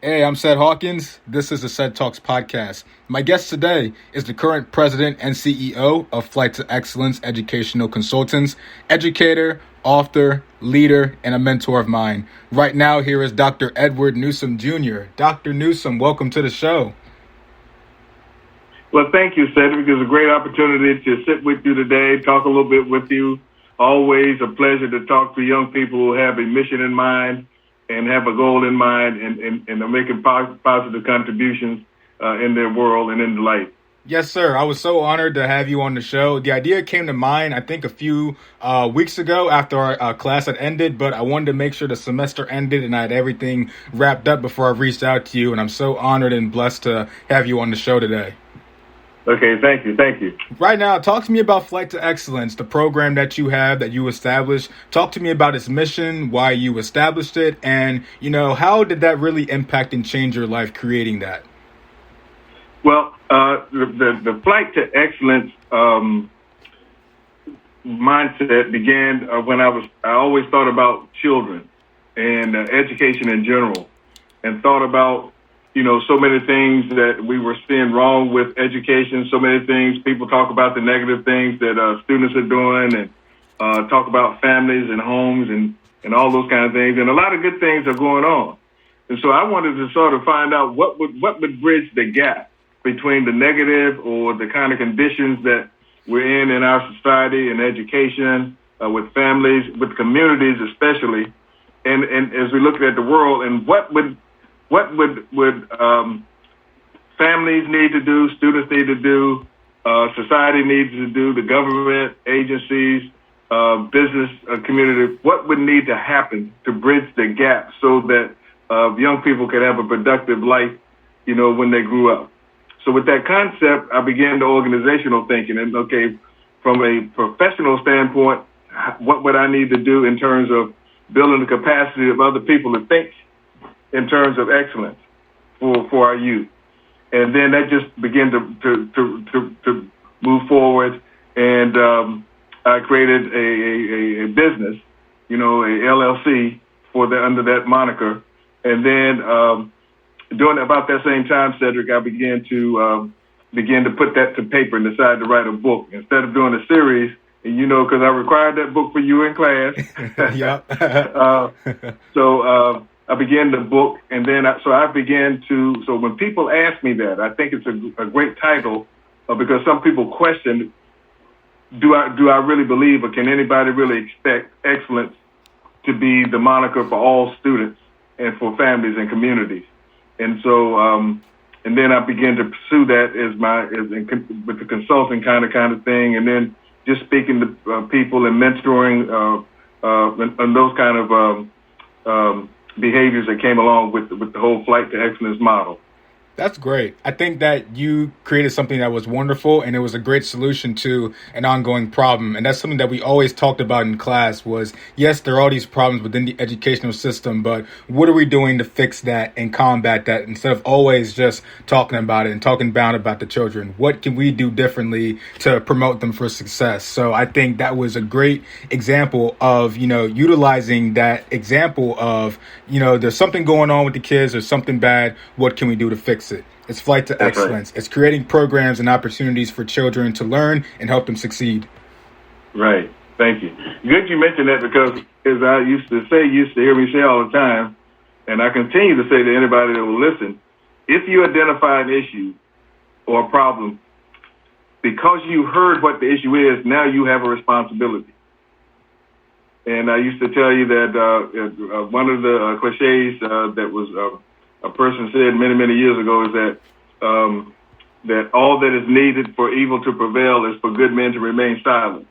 Hey, I'm Ced Hawkins. This is the CedTalks Podcast. My guest today is the current president and CEO of Flight to Excellence Educational Consultants, educator, author, leader, and a mentor of mine. Right now, here is Dr. Newsome Jr. Dr. Newsome, welcome to the show. Well, thank you, Cedric. It's a great opportunity to sit with you today, talk a little bit with you. Always a pleasure to talk to young people who have a mission in mind and have a goal in mind and are making positive contributions in their world and in life. Yes, sir. I was so honored to have you on the show. The idea came to mind, I think, a few weeks ago after our class had ended, but I wanted to make sure the semester ended and I had everything wrapped up before I reached out to you. And I'm so honored and blessed to have you on the show today. Okay, thank you. Right now, talk to me about Flight to Excellence, the program that you have, that you established. Talk to me about its mission, why you established it, and, how did that really impact and change your life creating that? Well, the Flight to Excellence mindset began when I always thought about children and education in general, and thought about so many things that we were seeing wrong with education, so many things. People talk about the negative things that students are doing and talk about families and homes and all those kind of things. And a lot of good things are going on. And so I wanted to sort of find out what would bridge the gap between the negative or the kind of conditions that we're in our society and education, with families, with communities especially, and as we look at the world, and what would families need to do, students need to do, society needs to do, the government, agencies, business community, what would need to happen to bridge the gap so that young people could have a productive life, when they grew up. So with that concept, I began the organizational thinking and, from a professional standpoint, what would I need to do in terms of building the capacity of other people to think in terms of excellence for our youth. And then that just began to move forward. And I created a business, a LLC under that moniker. And then during about that same time, Cedric, I began to put that to paper and decided to write a book instead of doing a series. And, because I required that book for you in class. Yep. So I began the book, and then I began to. So when people ask me that, I think it's a great title because some people question, do I really believe, or can anybody really expect excellence to be the moniker for all students and for families and communities? And so, and then I began to pursue that with the consulting kind of thing, and then just speaking to people and mentoring and those kind of behaviors that came along with the whole Flight to Excellence model. That's great. I think that you created something that was wonderful, and it was a great solution to an ongoing problem. And that's something that we always talked about in class was, yes, there are all these problems within the educational system, but what are we doing to fix that and combat that instead of always just talking about it and talking down about the children? What can we do differently to promote them for success? So I think that was a great example of, utilizing that example of, there's something going on with the kids, there's something bad. What can we do to fix it? It's Flight to Excellence. Right. It's creating programs and opportunities for children to learn and help them succeed. Right. Thank you. Good you mentioned that because, as I used to hear me say all the time, and I continue to say to anybody that will listen, if you identify an issue or a problem, because you heard what the issue is, now you have a responsibility. And I used to tell you that one of the cliches that was a person said many, many years ago is that all that is needed for evil to prevail is for good men to remain silent.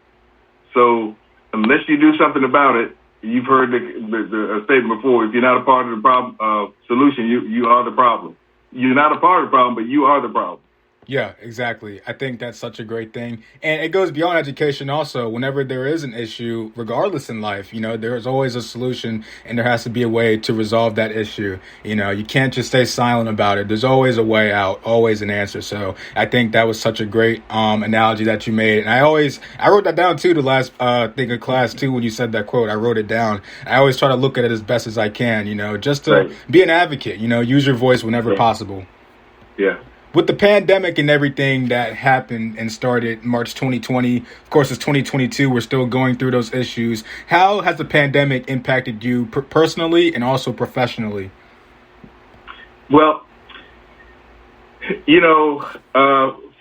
So unless you do something about it, you've heard the statement before, if you're not a part of the problem solution, you are the problem. You're not a part of the problem, but you are the problem. Yeah, exactly. I think that's such a great thing. And it goes beyond education also. Whenever there is an issue, regardless in life, there's always a solution and there has to be a way to resolve that issue. You can't just stay silent about it. There's always a way out, always an answer. So I think that was such a great analogy that you made. And I wrote that down too, the last thing of class too, when you said that quote, I wrote it down. I always try to look at it as best as I can, just to Right. be an advocate, use your voice whenever Yeah. possible. Yeah. With the pandemic and everything that happened and started March 2020, of course, it's 2022. We're still going through those issues. How has the pandemic impacted you personally and also professionally? Well,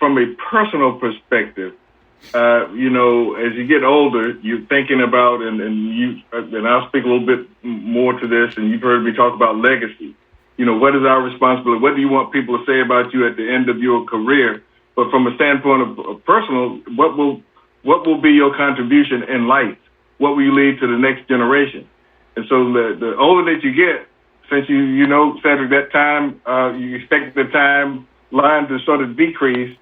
from a personal perspective, as you get older, you're thinking about, and I'll speak a little bit more to this, and you've heard me talk about legacy. What is our responsibility? What do you want people to say about you at the end of your career? But from a standpoint of personal, what will be your contribution in life? What will you leave to the next generation? And so the older that you get, since Cedric, that time, you expect the timeline to sort of decrease,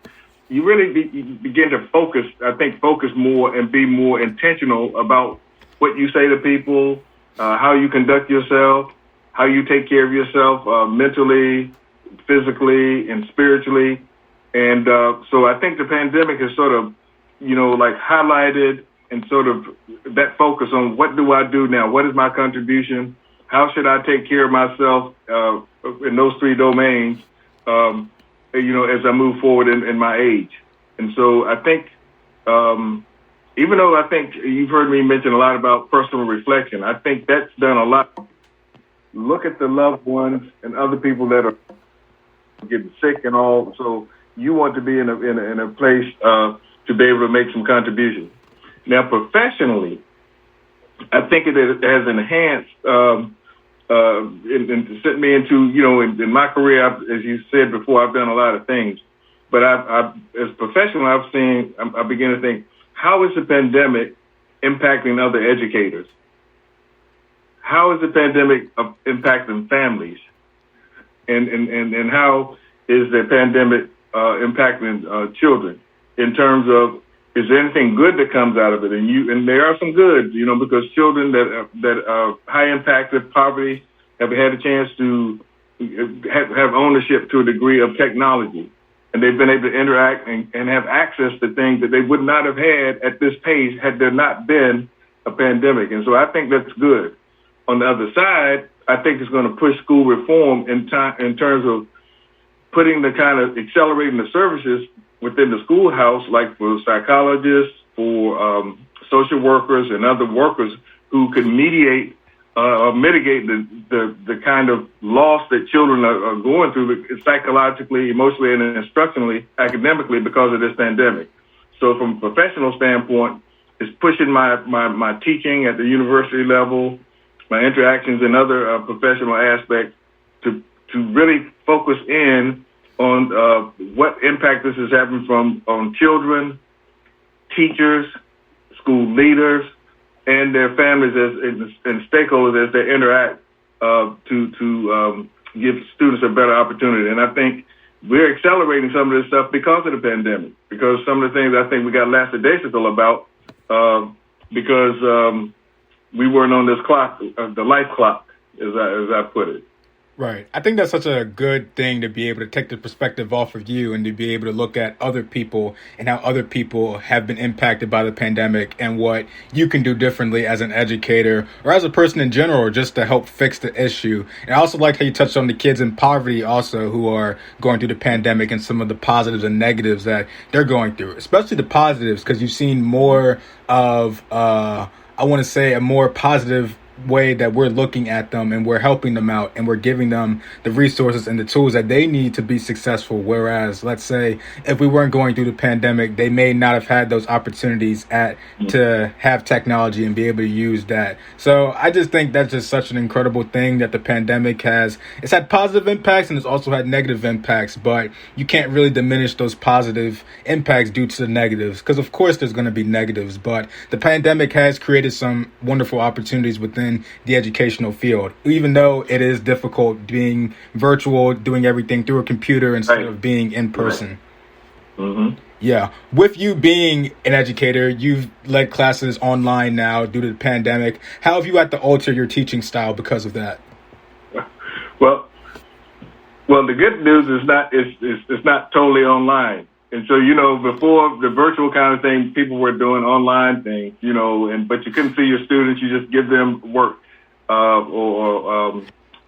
you really begin to focus more and be more intentional about what you say to people, how you conduct yourself, how you take care of yourself mentally, physically, and spiritually. And so I think the pandemic has sort of, highlighted and sort of that focus on what do I do now? What is my contribution? How should I take care of myself in those three domains, as I move forward in my age? And so I think, even though I think you've heard me mention a lot about personal reflection, I think that's done a lot. Look at the loved ones and other people that are getting sick and all. So you want to be in a place to be able to make some contribution. Now, professionally, I think it has enhanced and sent me into, in my career, as you said before, I've done a lot of things. But as a professional, I begin to think, how is the pandemic impacting other educators? How is the pandemic impacting families? And how is the pandemic impacting children in terms of, is there anything good that comes out of it? And there are some good, because children that are high impact with poverty have had a chance to have ownership to a degree of technology. And they've been able to interact and have access to things that they would not have had at this pace had there not been a pandemic. And so I think that's good. On the other side, I think it's going to push school reform in terms of putting the kind of accelerating the services within the schoolhouse, like for psychologists, for social workers and other workers who can mediate or mitigate the kind of loss that children are going through psychologically, emotionally, and instructionally, academically because of this pandemic. So from a professional standpoint, it's pushing my teaching at the university level, my interactions in other professional aspects to really focus in on what impact this is having on children, teachers, school leaders, and their families and stakeholders as they interact to give students a better opportunity. And I think we're accelerating some of this stuff because of the pandemic, because some of the things I think we got lackadaisical about because we weren't on this clock, the life clock, as I put it. Right. I think that's such a good thing to be able to take the perspective off of you and to be able to look at other people and how other people have been impacted by the pandemic and what you can do differently as an educator or as a person in general, or just to help fix the issue. And I also like how you touched on the kids in poverty also who are going through the pandemic and some of the positives and negatives that they're going through, especially the positives, because you've seen more of, I want to say, a more positive way that we're looking at them and we're helping them out and we're giving them the resources and the tools that they need to be successful. Whereas, let's say, if we weren't going through the pandemic, they may not have had those opportunities to have technology and be able to use that. So I just think that's just such an incredible thing that the pandemic has. It's had positive impacts and it's also had negative impacts, but you can't really diminish those positive impacts due to the negatives, because of course there's going to be negatives, but the pandemic has created some wonderful opportunities within the educational field, even though it is difficult being virtual, doing everything through a computer instead of being in person. Mm-hmm. Yeah. With you being an educator, you've led classes online now due to the pandemic. How have you had to alter your teaching style because of that? Well, the good news is it's not totally online. And so, before the virtual kind of thing, people were doing online things, but you couldn't see your students. You just give them work or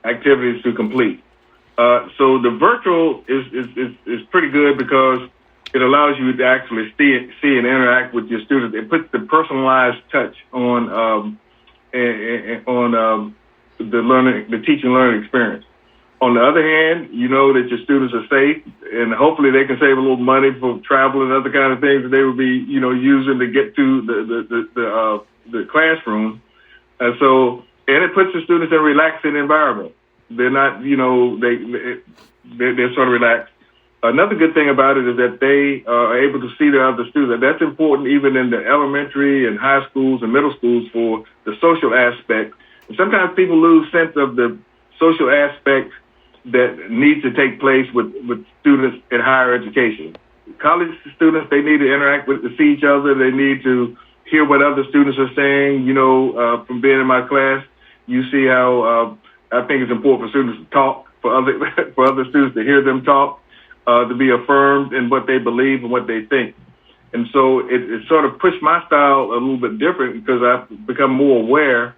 activities to complete. So the virtual is pretty good because it allows you to actually see and interact with your students. It puts the personalized touch on the teaching learning experience. On the other hand, you know that your students are safe, and hopefully they can save a little money for travel and other kind of things that they would be, using to get to the classroom. And it puts the students in a relaxing environment. They're not, they're sort of relaxed. Another good thing about it is that they are able to see the other students. That's important even in the elementary and high schools and middle schools for the social aspect. And sometimes people lose sense of the social aspect that needs to take place with students in higher education. College students, they need to interact to see each other. They need to hear what other students are saying. From being in my class, you see how I think it's important for students to talk, for other students to hear them talk, to be affirmed in what they believe and what they think. And so it sort of pushed my style a little bit different because I've become more aware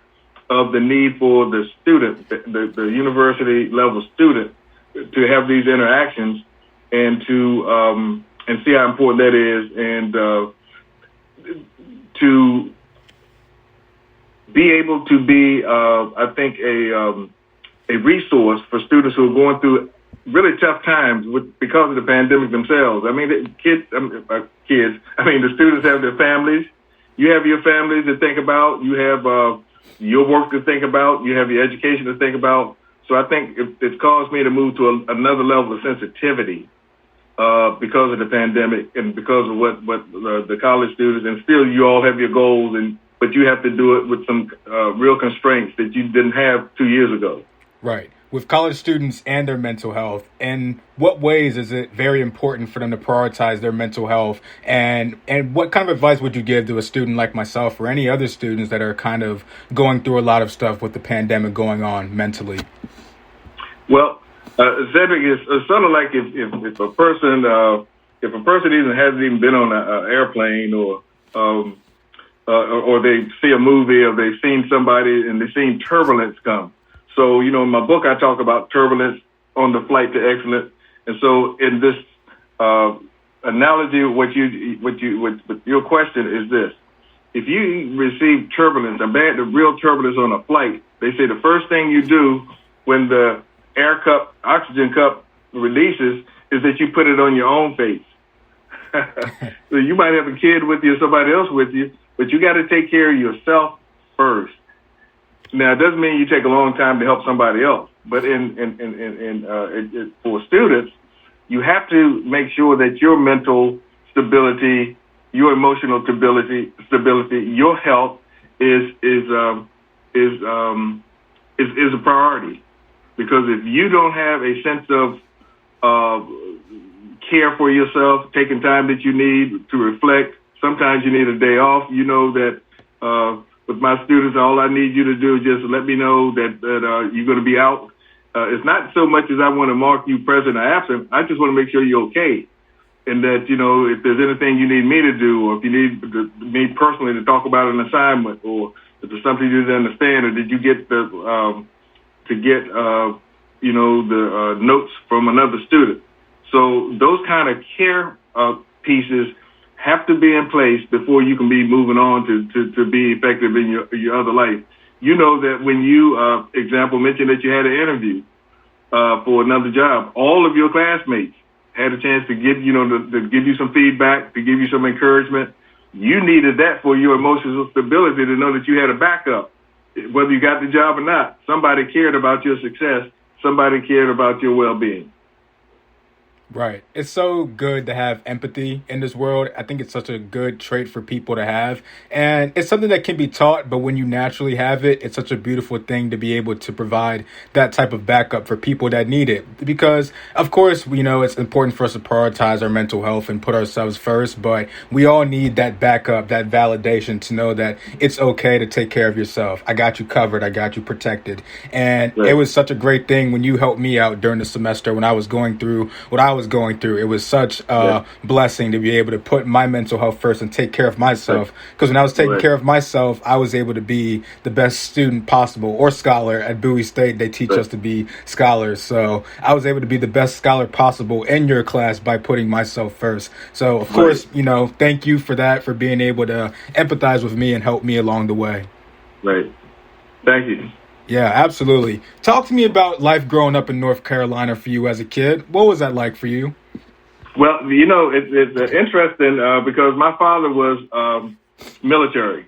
of the need for the student, the university level student, to have these interactions and to and see how important that is, and to be able to be, I think, a resource for students who are going through really tough times because of the pandemic themselves. I mean, the students have their families. You have your families to think about. You have your work to think about. You have your education to think about. So I think it's caused me to move to another level of sensitivity because of the pandemic and because of what the college students, and still you all have your goals, but you have to do it with some real constraints that you didn't have 2 years ago. Right. With college students and their mental health, in what ways is it very important for them to prioritize their mental health? And what kind of advice would you give to a student like myself or any other students that are kind of going through a lot of stuff with the pandemic going on mentally? Well, Cedric, it's sort of like if a person hasn't even been on an airplane or they see a movie or they've seen somebody and they've seen turbulence come. So, in my book, I talk about turbulence on the flight to excellence. And so in this analogy, what your question is this. If you receive turbulence, the real turbulence on a flight, they say the first thing you do when the oxygen cup releases is that you put it on your own face. So you might have a kid with you or somebody else with you, but you got to take care of yourself first. Now, it doesn't mean you take a long time to help somebody else, but for students, you have to make sure that your mental stability, your emotional stability, your health is a priority. Because if you don't have a sense of care for yourself, taking time that you need to reflect, sometimes you need a day off. You know that with my students, all I need you to do is just let me know that you're going to be out. It's not so much as I want to mark you present or absent. I just want to make sure you're okay. And that, if there's anything you need me to do, or if you need me personally to talk about an assignment, or if there's something you didn't understand, or did you get the notes from another student. So those kind of care pieces have to be in place before you can be moving on to be effective in your other life. You know that when you, example, mentioned that you had an interview for another job, all of your classmates had a chance to give you some feedback, to give you some encouragement. You needed that for your emotional stability, to know that you had a backup. Whether you got the job or not, somebody cared about your success. Somebody cared about your well-being. Right. It's so good to have empathy in this world. I think it's such a good trait for people to have. And it's something that can be taught, but when you naturally have it, it's such a beautiful thing to be able to provide that type of backup for people that need it. Because, of course, it's important for us to prioritize our mental health and put ourselves first, but we all need that backup, that validation to know that it's okay to take care of yourself. I got you covered. I got you protected. And Right. it was such a great thing when you helped me out during the semester when I was going through what I was going through. It was such a blessing to be able to put my mental health first and take care of myself. Because when I was taking care of myself, I was able to be the best student possible, or scholar at Bowie State. They teach us to be scholars. So I was able to be the best scholar possible in your class by putting myself first. So, of course, thank you for that, for being able to empathize with me and help me along the way. Right. Thank you. Yeah, absolutely. Talk to me about life growing up in North Carolina for you as a kid. What was that like for you? Well, it's interesting because my father was military,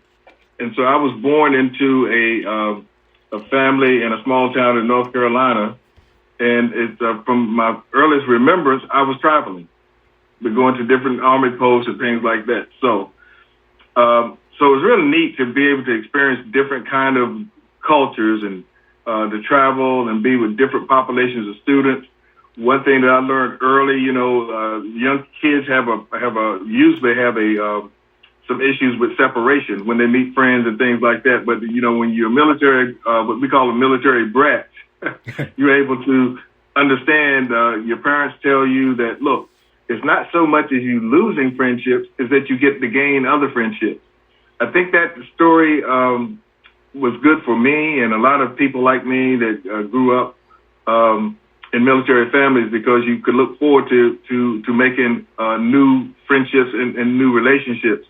and so I was born into a family in a small town in North Carolina, and it's from my earliest remembrance, I was traveling, but going to different army posts and things like that. So it was really neat to be able to experience different kind of cultures and to travel and be with different populations of students. One thing that I learned early, young kids usually have some issues with separation when they meet friends and things like that. But when you're military, what we call a military brat, you're able to understand. Your parents tell you that, look, it's not so much as you losing friendships, is that you get to gain other friendships. I think that story was good for me and a lot of people like me that grew up in military families, because you could look forward to making new friendships and new relationships.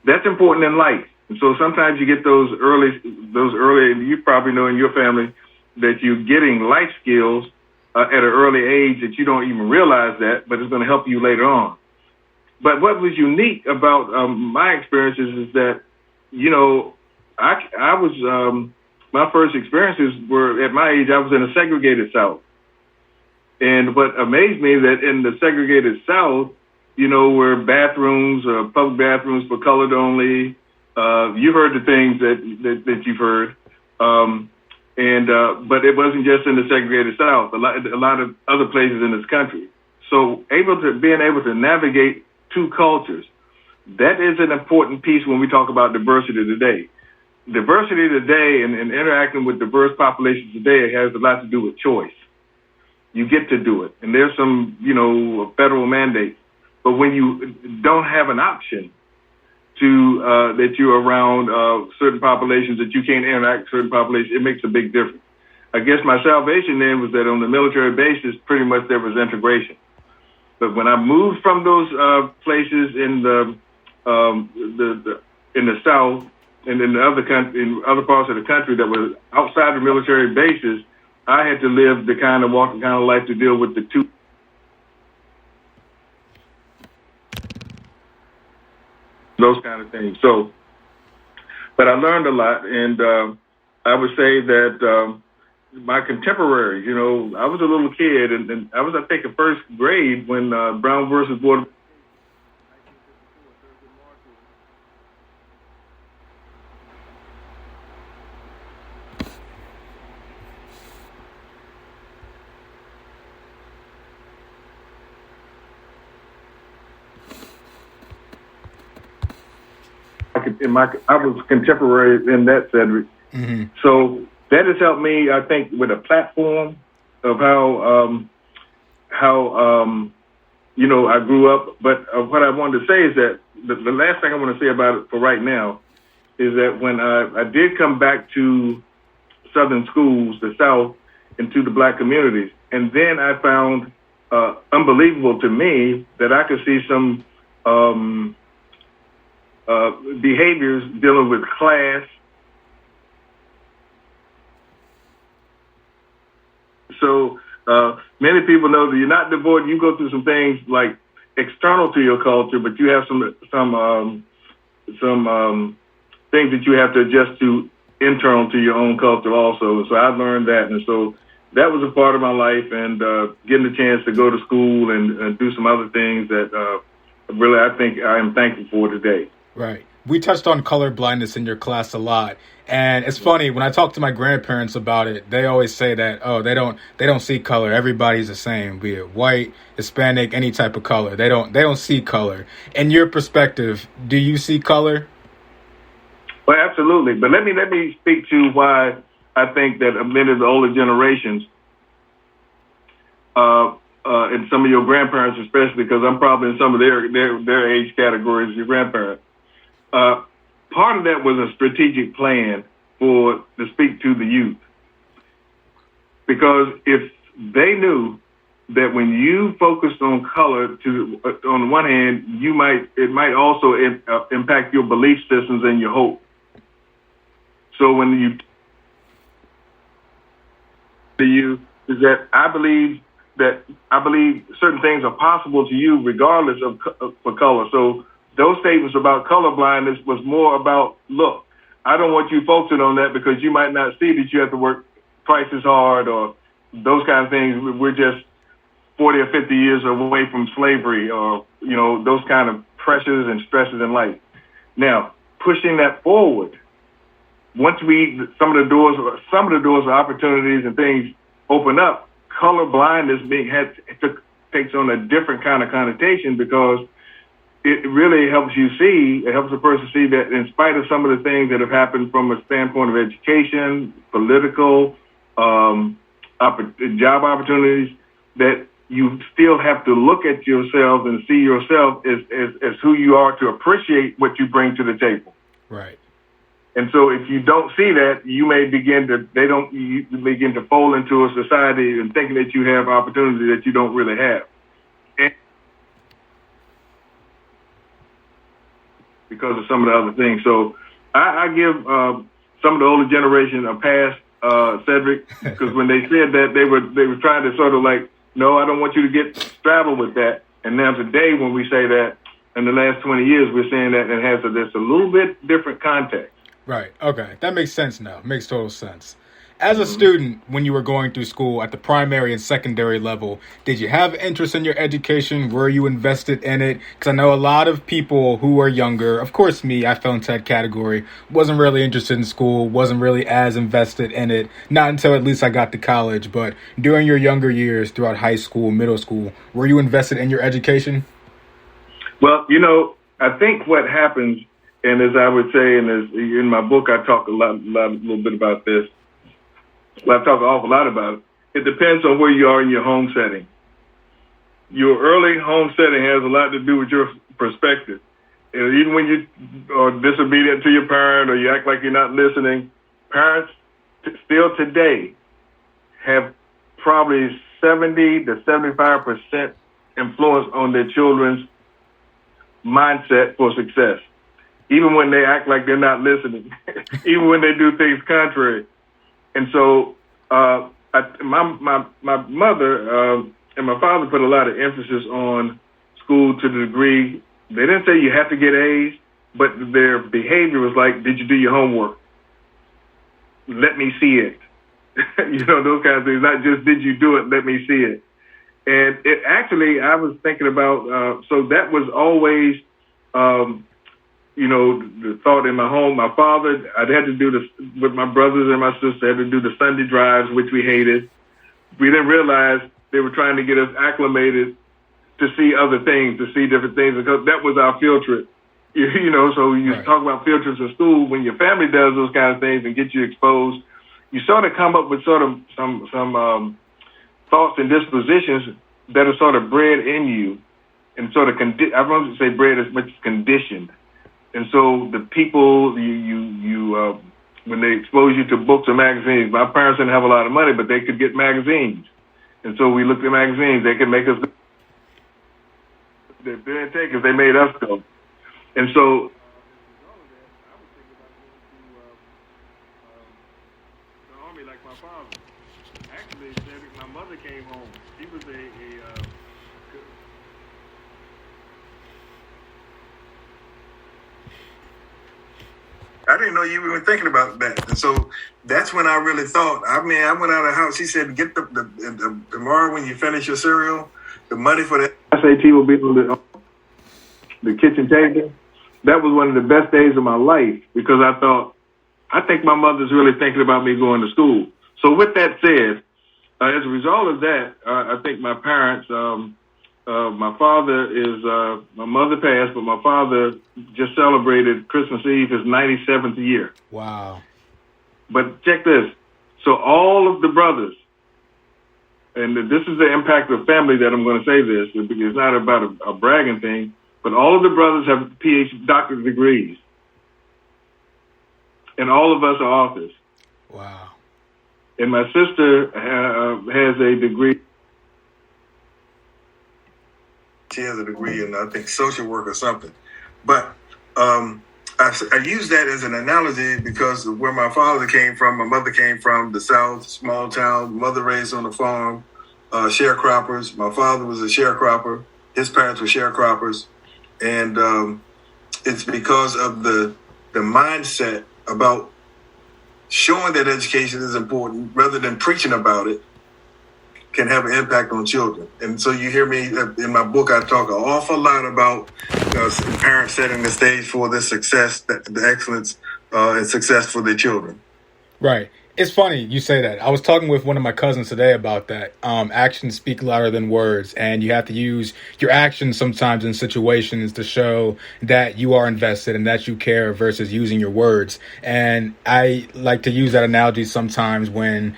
That's important in life. And so sometimes you get those early, you probably know in your family that you're getting life skills at an early age that you don't even realize that, but it's going to help you later on. But what was unique about my experiences is that, I was, my first experiences were, at my age, I was in a segregated South. And what amazed me that in the segregated South, where bathrooms, public bathrooms for colored only, you heard the things that you've heard. But it wasn't just in the segregated South, a lot of other places in this country. So being able to navigate two cultures, that is an important piece when we talk about diversity today. Diversity today and interacting with diverse populations today has a lot to do with choice. You get to do it. And there's some, federal mandates. But when you don't have an option that you're around certain populations, that you can't interact with certain populations, it makes a big difference. I guess my salvation then was that on the military basis, pretty much there was integration. But when I moved from those places in the South and in in other parts of the country that was outside the military bases, I had to live walk the kind of life to deal with the two. Those kind of things. So, but I learned a lot, and I would say that my contemporaries, I was a little kid, and I was, I think, in first grade when Brown versus Board. I was contemporary in that, Cedric. Mm-hmm. So that has helped me, I think, with a platform of how I grew up. But what I wanted to say is that the last thing I want to say about it for right now is that when I did come back to Southern schools, the South, and to the Black communities, and then I found unbelievable to me that I could see some behaviors dealing with class. So many people know that you're not devoid. You go through some things like external to your culture, but you have some things that you have to adjust to internal to your own culture also. So I learned that, and so that was a part of my life, and getting the chance to go to school and do some other things that really I think I am thankful for today. Right. We touched on color blindness in your class a lot. And it's funny, when I talk to my grandparents about it, they always say that, oh, they don't see color. Everybody's the same, be it white, Hispanic, any type of color. They don't see color. In your perspective, do you see color? Well, absolutely. But let me speak to why I think that many of the older generations, and some of your grandparents especially, because I'm probably in some of their age categories as your grandparents. Part of that was a strategic plan to speak to the youth. Because if they knew that when you focused on color, on the one hand, it might also impact your belief systems and your hope. So when you is that I believe certain things are possible to you regardless of for color. So those statements about color blindness was more about, look, I don't want you focusing on that because you might not see that you have to work twice as hard or those kind of things. We're just 40 or 50 years away from slavery or, those kind of pressures and stresses in life. Now, pushing that forward, once some of the doors of opportunities and things open up, color blindness takes on a different kind of connotation because it really helps a person see that in spite of some of the things that have happened from a standpoint of education, political, job opportunities, that you still have to look at yourself and see yourself as who you are to appreciate what you bring to the table. Right. And so if you don't see that, you begin to fall into a society and thinking that you have opportunity that you don't really have. Because of some of the other things. So I give some of the older generation a pass, Cedric, because when they said that, they were trying to sort of like, no, I don't want you to get straddled with that. And now today when we say that, in the last 20 years, we're saying that it has a little bit different context. Right. Okay. That makes sense now. Makes total sense. As a student, when you were going through school at the primary and secondary level, did you have interest in your education? Were you invested in it? Because I know a lot of people who are younger, of course me, I fell into that category, wasn't really interested in school, wasn't really as invested in it, not until at least I got to college. But during your younger years, throughout high school, middle school, were you invested in your education? Well, I think what happens, and as I would say, and as in my book, I talk a little bit about this. Well, I talk an awful lot about it. It depends on where you are in your home setting. Your early home setting has a lot to do with your perspective. And even when you are disobedient to your parent or you act like you're not listening, parents still today have probably 70 to 75% influence on their children's mindset for success. Even when they act like they're not listening, even when they do things contrary. And so my mother and my father put a lot of emphasis on school to the degree, they didn't say you have to get A's, but their behavior was like, did you do your homework? Let me see it. Those kind of things, not just did you do it, let me see it. And it actually, I was thinking about, so that was always, the thought in my home. My father, I'd had to do this with my brothers and my sister, had to do the Sunday drives, which we hated. We didn't realize they were trying to get us acclimated to see other things, to see different things, because that was our field trip. So you talk about field trips in school. When your family does those kind of things and get you exposed, you sort of come up with sort of some thoughts and dispositions that are sort of bred in you and sort of, I won't say bred as much as conditioned. And so the people, when they expose you to books or magazines, my parents didn't have a lot of money, but they could get magazines. And so we looked at magazines. They could make us, they didn't take us, they made us go. And so, the army like my father. Actually, my mother came home. She was a. I didn't know you were even thinking about that. And so that's when I really thought. I mean, I went out of the house. She said, get the tomorrow when you finish your cereal, the money for the SAT will be on the kitchen table. That was one of the best days of my life because I thought, I think my mother's really thinking about me going to school. So with that said, as a result of that, I think my parents, my father my mother passed, but my father just celebrated Christmas Eve, his 97th year. Wow. But check this. So all of the brothers, and this is the impact of family that I'm going to say this, because it's not about a bragging thing, but all of the brothers have PhD doctorate degrees. And all of us are authors. Wow. And my sister has a degree. She has a degree in, I think, social work or something. But I use that as an analogy because of where my father came from, my mother came from, the South, small town, mother raised on a farm, sharecroppers. My father was a sharecropper. His parents were sharecroppers. And it's because of the mindset about showing that education is important rather than preaching about it can have an impact on children. And so you hear me in my book, I talk an awful lot about parents setting the stage for this success, the excellence and success for their children. Right. It's funny you say that. I was talking with one of my cousins today about that. Actions speak louder than words, and you have to use your actions sometimes in situations to show that you are invested and that you care versus using your words. And I like to use that analogy sometimes when,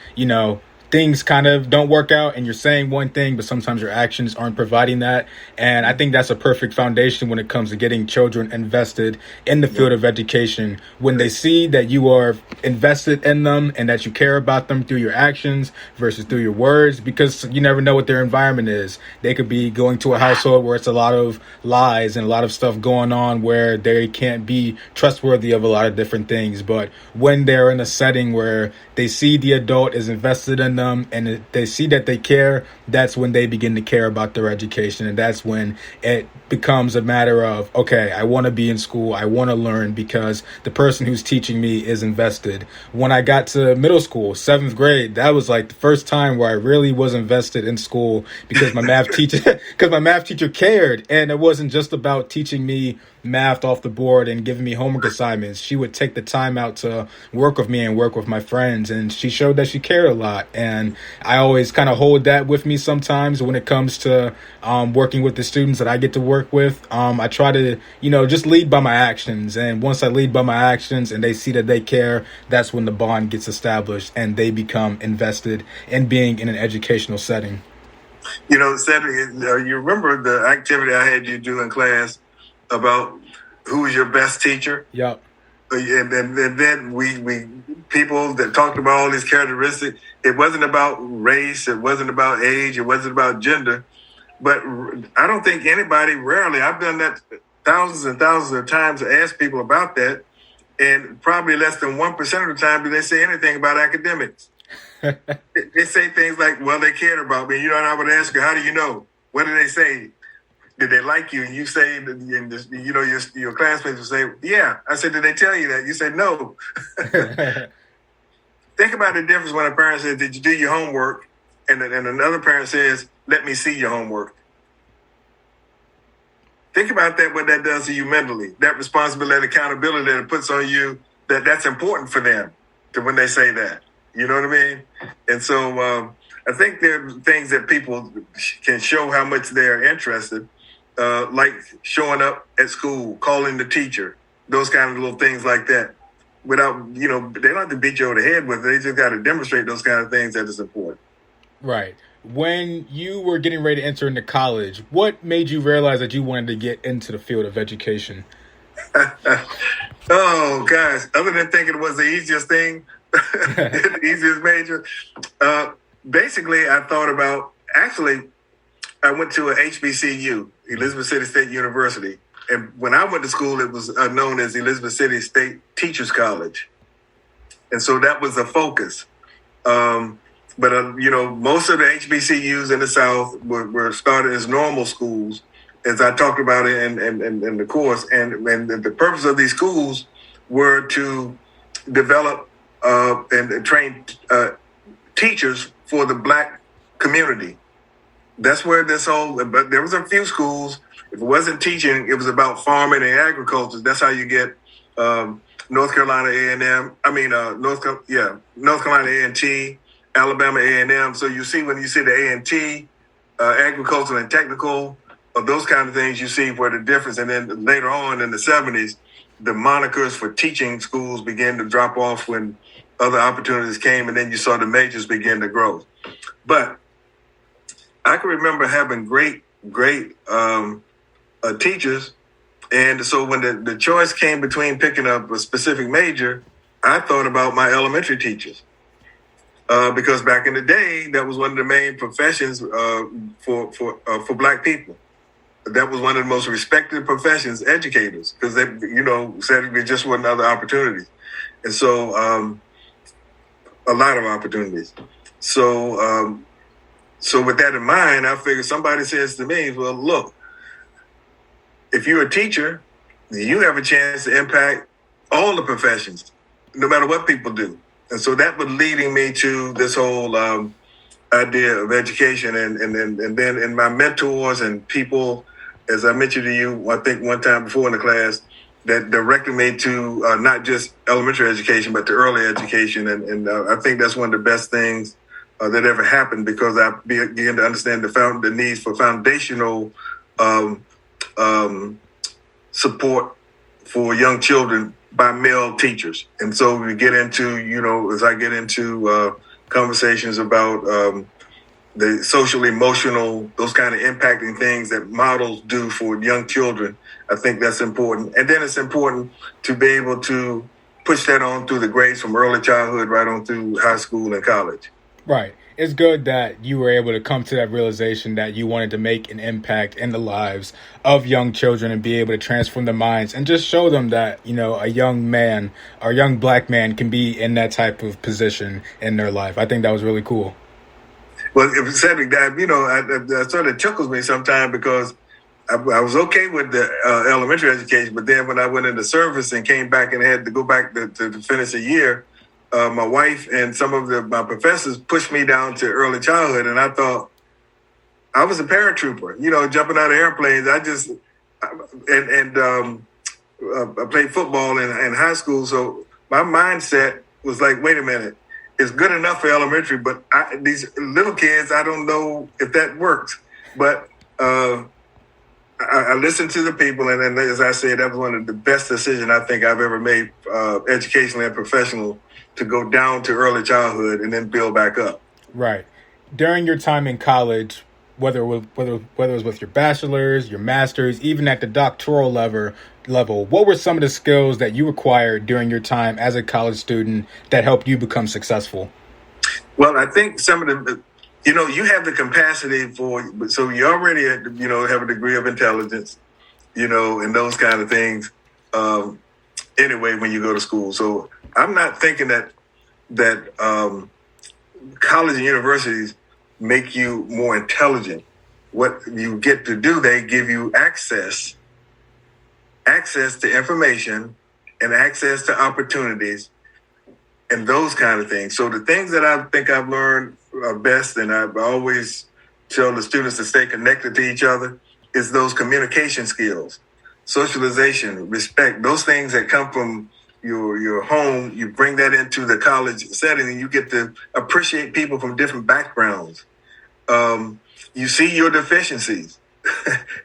things kind of don't work out and you're saying one thing, but sometimes your actions aren't providing that. And I think that's a perfect foundation when it comes to getting children invested in the field of education. When they see that you are invested in them and that you care about them through your actions versus through your words, because you never know what their environment is. They could be going to a household where it's a lot of lies and a lot of stuff going on where they can't be trustworthy of a lot of different things. But when they're in a setting where they see the adult is invested in them and they see that they care, that's when they begin to care about their education. And that's when it becomes a matter of, okay, I want to be in school. I want to learn because the person who's teaching me is invested. When I got to middle school, 7th grade, that was like the first time where I really was invested in school because my math teacher cared. And it wasn't just about teaching me math off the board and giving me homework assignments. She would take the time out to work with me and work with my friends, and she showed that she cared a lot. And I always kind of hold that with me sometimes when it comes to working with the students that I get to work with. I try to, just lead by my actions. And once I lead by my actions and they see that they care, that's when the bond gets established and they become invested in being in an educational setting. Cedric, you remember the activity I had you do in class about who was your best teacher? Yep. And then we people that talked about all these characteristics. It wasn't about race. It wasn't about age. It wasn't about gender. But I don't think rarely, I've done that thousands and thousands of times to ask people about that. And probably less than 1% of the time do they say anything about academics. They say things like, well, they cared about me. And I would ask you, how do you know? What do they say? Did they like you? And you say, your classmates would say, yeah. I said, did they tell you that? You said, no. Think about the difference when a parent says, did you do your homework? And another parent says, let me see your homework. Think about that, what that does to you mentally. That responsibility, accountability that it puts on you, that's important for them when they say that. You know what I mean? And so I think there are things that people can show how much they're interested. Like showing up at school, calling the teacher, those kind of little things like that. Without, they don't have to beat you over the head with it. They just got to demonstrate those kind of things that is important. Right. When you were getting ready to enter into college, what made you realize that you wanted to get into the field of education? Oh, gosh. Other than thinking it was the easiest thing, the easiest major. Basically, I thought about, I went to a HBCU, Elizabeth City State University. And when I went to school, it was known as Elizabeth City State Teachers College. And so that was the focus. But most of the HBCUs in the South were started as normal schools, as I talked about it in the course. And the purpose of these schools were to develop and train teachers for the Black community. That's where this whole, but there was a few schools. If it wasn't teaching, it was about farming and agriculture. That's how you get North Carolina A&M. North Carolina A&T, Alabama A&M. So you see, when you see the A&T, agricultural and technical, those kind of things, you see where the difference. And then later on in the 70s, the monikers for teaching schools began to drop off when other opportunities came, and then you saw the majors begin to grow. But I can remember having great teachers. And so when the choice came between picking up a specific major, I thought about my elementary teachers. Because back in the day, that was one of the main professions for Black people. That was one of the most respected professions, educators, because they, said there just wasn't other opportunities. And so a lot of opportunities. So with that in mind, I figured somebody says to me, well, look, if you're a teacher, you have a chance to impact all the professions, no matter what people do. And so that was leading me to this whole idea of education. And then in my mentors and people, as I mentioned to you, I think one time before in the class, that directed me to not just elementary education, but to early education. And I think that's one of the best things that ever happened, because I began to understand the needs for foundational support for young children by male teachers. And so we get into, as I get into conversations about the social, emotional, those kind of impacting things that models do for young children, I think that's important. And then it's important to be able to push that on through the grades from early childhood right on through high school and college. Right. It's good that you were able to come to that realization that you wanted to make an impact in the lives of young children and be able to transform their minds and just show them that, a young man or young Black man can be in that type of position in their life. I think that was really cool. Well, if Cedric, that sort of chuckles me sometimes, because I was okay with the elementary education, but then when I went into service and came back and had to go back to finish a year, my wife and some of my professors pushed me down to early childhood, and I thought I was a paratrooper, jumping out of airplanes. I played football in high school, so my mindset was like, wait a minute. It's good enough for elementary, but these little kids, I don't know if that works. But I listened to the people, and as I said, that was one of the best decisions I think I've ever made, educationally and professional, to go down to early childhood and then build back up. Right. During your time in college, whether it was with your bachelor's, your master's, even at the doctoral level, what were some of the skills that you acquired during your time as a college student that helped you become successful? Well, I think some of the, you have the capacity so you already, have a degree of intelligence, and those kind of things, anyway, when you go to school. So I'm not thinking that college and universities make you more intelligent. What you get to do, they give you access to information and access to opportunities and those kind of things. So the things that I think I've learned best, and I always tell the students to stay connected to each other, is those communication skills, socialization, respect, those things that come from your home. You bring that into the college setting, and you get to appreciate people from different backgrounds. You see your deficiencies,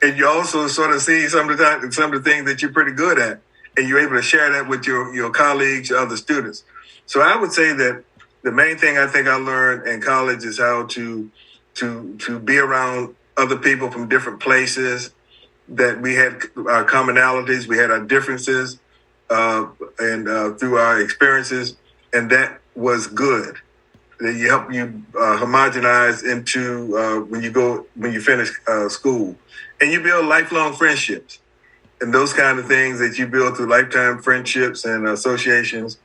and you also sort of see some of the things that you're pretty good at, and you're able to share that with your colleagues, other students. So I would say that the main thing I think I learned in college is how to be around other people from different places, that we had our commonalities, we had our differences, and through our experiences, and that was good. That you help you homogenize into when you finish school, and you build lifelong friendships, and those kind of things that you build through lifetime friendships and associations.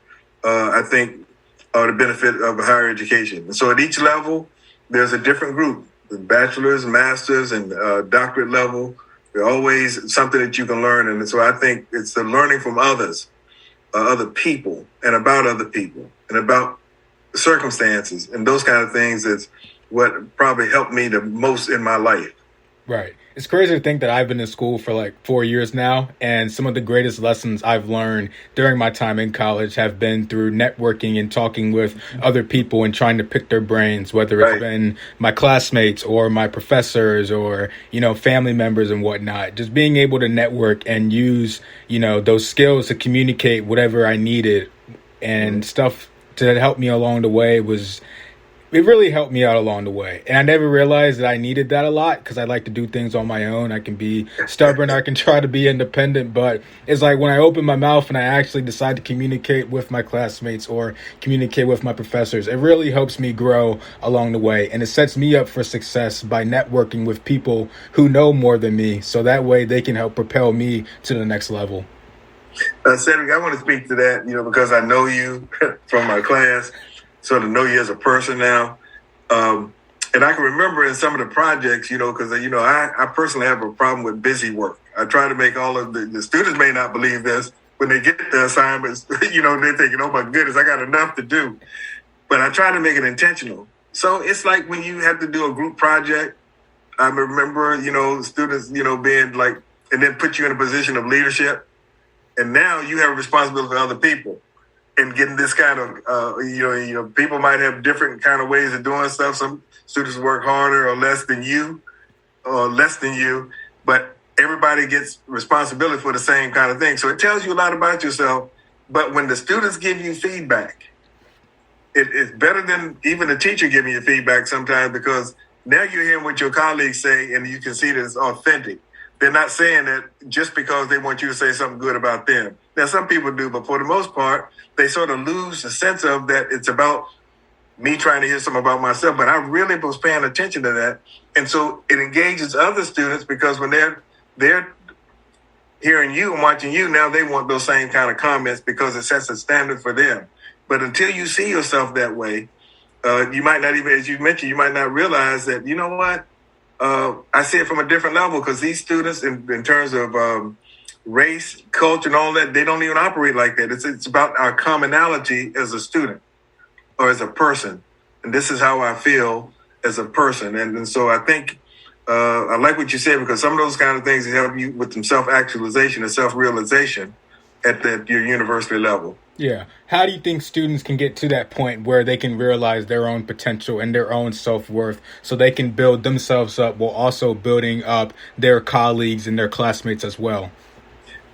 I think are the benefit of a higher education. And so at each level, there's a different group: the bachelor's, master's, and doctorate level. There's always something that you can learn, and so I think it's the learning from others other people and about circumstances and those kind of things is what probably helped me the most in my life. Right. It's crazy to think that I've been in school for like 4 years now, and some of the greatest lessons I've learned during my time in college have been through networking and talking with other people and trying to pick their brains, whether it's been my classmates or my professors or, family members and whatnot. Just being able to network and use, those skills to communicate whatever I needed and stuff to help me along the way it really helped me out along the way. And I never realized that I needed that a lot because I like to do things on my own. I can be stubborn. I can try to be independent. But it's like when I open my mouth and I actually decide to communicate with my classmates or communicate with my professors, it really helps me grow along the way. And it sets me up for success by networking with people who know more than me. So that way they can help propel me to the next level. Cedric, I want to speak to that, because I know you from my class. Sort of know you as a person now. And I can remember in some of the projects, because, I personally have a problem with busy work. I try to make all of the students may not believe this. When they get the assignments, they're thinking, oh, my goodness, I got enough to do. But I try to make it intentional. So it's like when you have to do a group project, I remember, students, being like, and then put you in a position of leadership. And now you have a responsibility for other people. And getting this kind of, people might have different kind of ways of doing stuff. Some students work harder or less than you, but everybody gets responsibility for the same kind of thing. So it tells you a lot about yourself. But when the students give you feedback, it's better than even the teacher giving you feedback sometimes, because now you're hearing what your colleagues say and you can see that it's authentic. They're not saying that just because they want you to say something good about them. Now, some people do, but for the most part, they sort of lose the sense of that it's about me trying to hear something about myself. But I really was paying attention to that. And so it engages other students because when they're hearing you and watching you, now they want those same kind of comments because it sets a standard for them. But until you see yourself that way, you might not even, as you mentioned, you might not realize that, I see it from a different level because these students in terms of race, culture, and all that, they don't even operate like that. It's about our commonality as a student or as a person. And this is how I feel as a person. And so I think I like what you said, because some of those kind of things help you with some self-actualization and self-realization at your university level. Yeah. How do you think students can get to that point where they can realize their own potential and their own self-worth so they can build themselves up while also building up their colleagues and their classmates as well?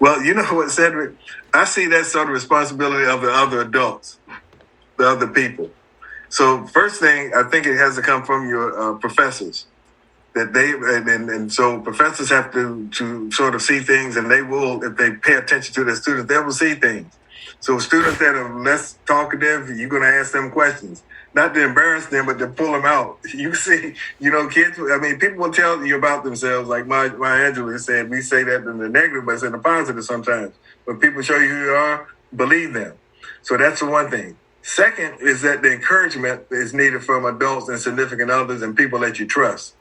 Well, you know what, Cedric? I see that sort of responsibility of the other adults, the other people. So first thing, I think it has to come from your professors. That they and so professors have to sort of see things, and they will, if they pay attention to their students, they will see things. So students that are less talkative, you're going to ask them questions, not to embarrass them, but to pull them out. You see, kids, people will tell you about themselves. Like my Angela said, we say that in the negative, but it's in the positive sometimes. When people show you who you are, believe them. So that's the one thing. Second is that the encouragement is needed from adults and significant others and people that you trust.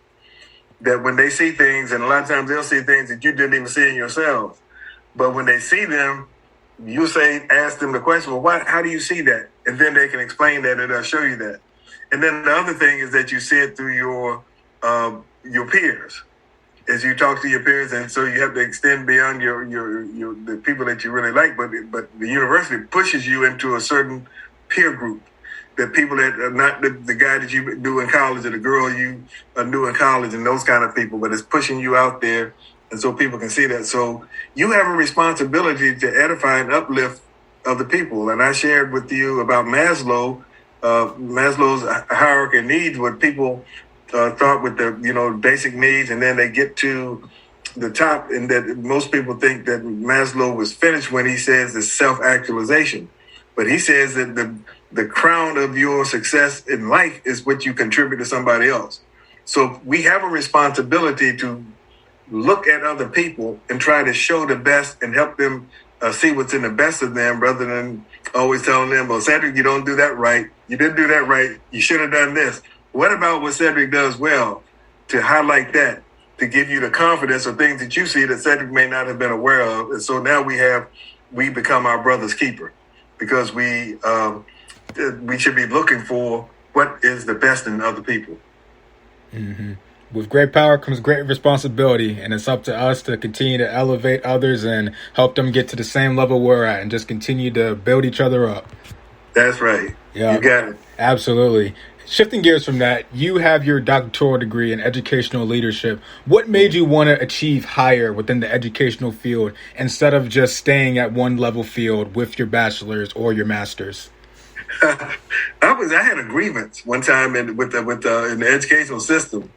That when they see things, and a lot of times they'll see things that you didn't even see in yourself, but when they see them, you ask them the question, well, how do you see that? And then they can explain that, and they'll show you that. And then the other thing is that you see it through your peers, as you talk to your peers, and so you have to extend beyond your the people that you really like. But the university pushes you into a certain peer group. The people that are not the guy that you do in college or the girl you knew in college and those kind of people, but it's pushing you out there, and so people can see that. So you have a responsibility to edify and uplift other people. And I shared with you about Maslow's hierarchy of needs, what people thought with the basic needs, and then they get to the top, and that most people think that Maslow was finished when he says the self-actualization. But he says that the crown of your success in life is what you contribute to somebody else. So we have a responsibility to look at other people and try to show the best and help them see what's in the best of them, rather than always telling them, well, Cedric, you don't do that right. You didn't do that right. You should have done this. What about what Cedric does well, to highlight that, to give you the confidence of things that you see that Cedric may not have been aware of? And so now we become our brother's keeper. because we should be looking for what is the best in other people. Mm-hmm. With great power comes great responsibility, and it's up to us to continue to elevate others and help them get to the same level we're at, and just continue to build each other up. That's right. Yeah, you got it. Absolutely. Shifting gears from that, you have your doctoral degree in educational leadership. What made you want to achieve higher within the educational field instead of just staying at one level field with your bachelor's or your master's? I had a grievance one time in the educational system,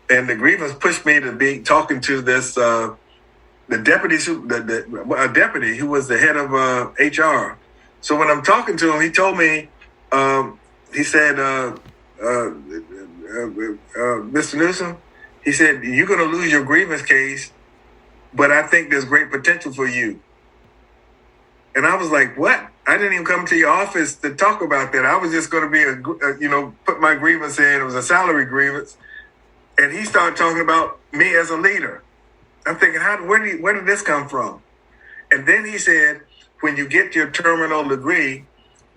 and the grievance pushed me to be talking to this the deputy a deputy who was the head of HR. So when I'm talking to him, he told me, he said, Mr. Newsome, he said, you're going to lose your grievance case, but I think there's great potential for you. And I was like, what? I didn't even come to your office to talk about that. I was just going to be put my grievance in. It was a salary grievance. And he started talking about me as a leader. I'm thinking, where did this come from? And then he said, when you get your terminal degree,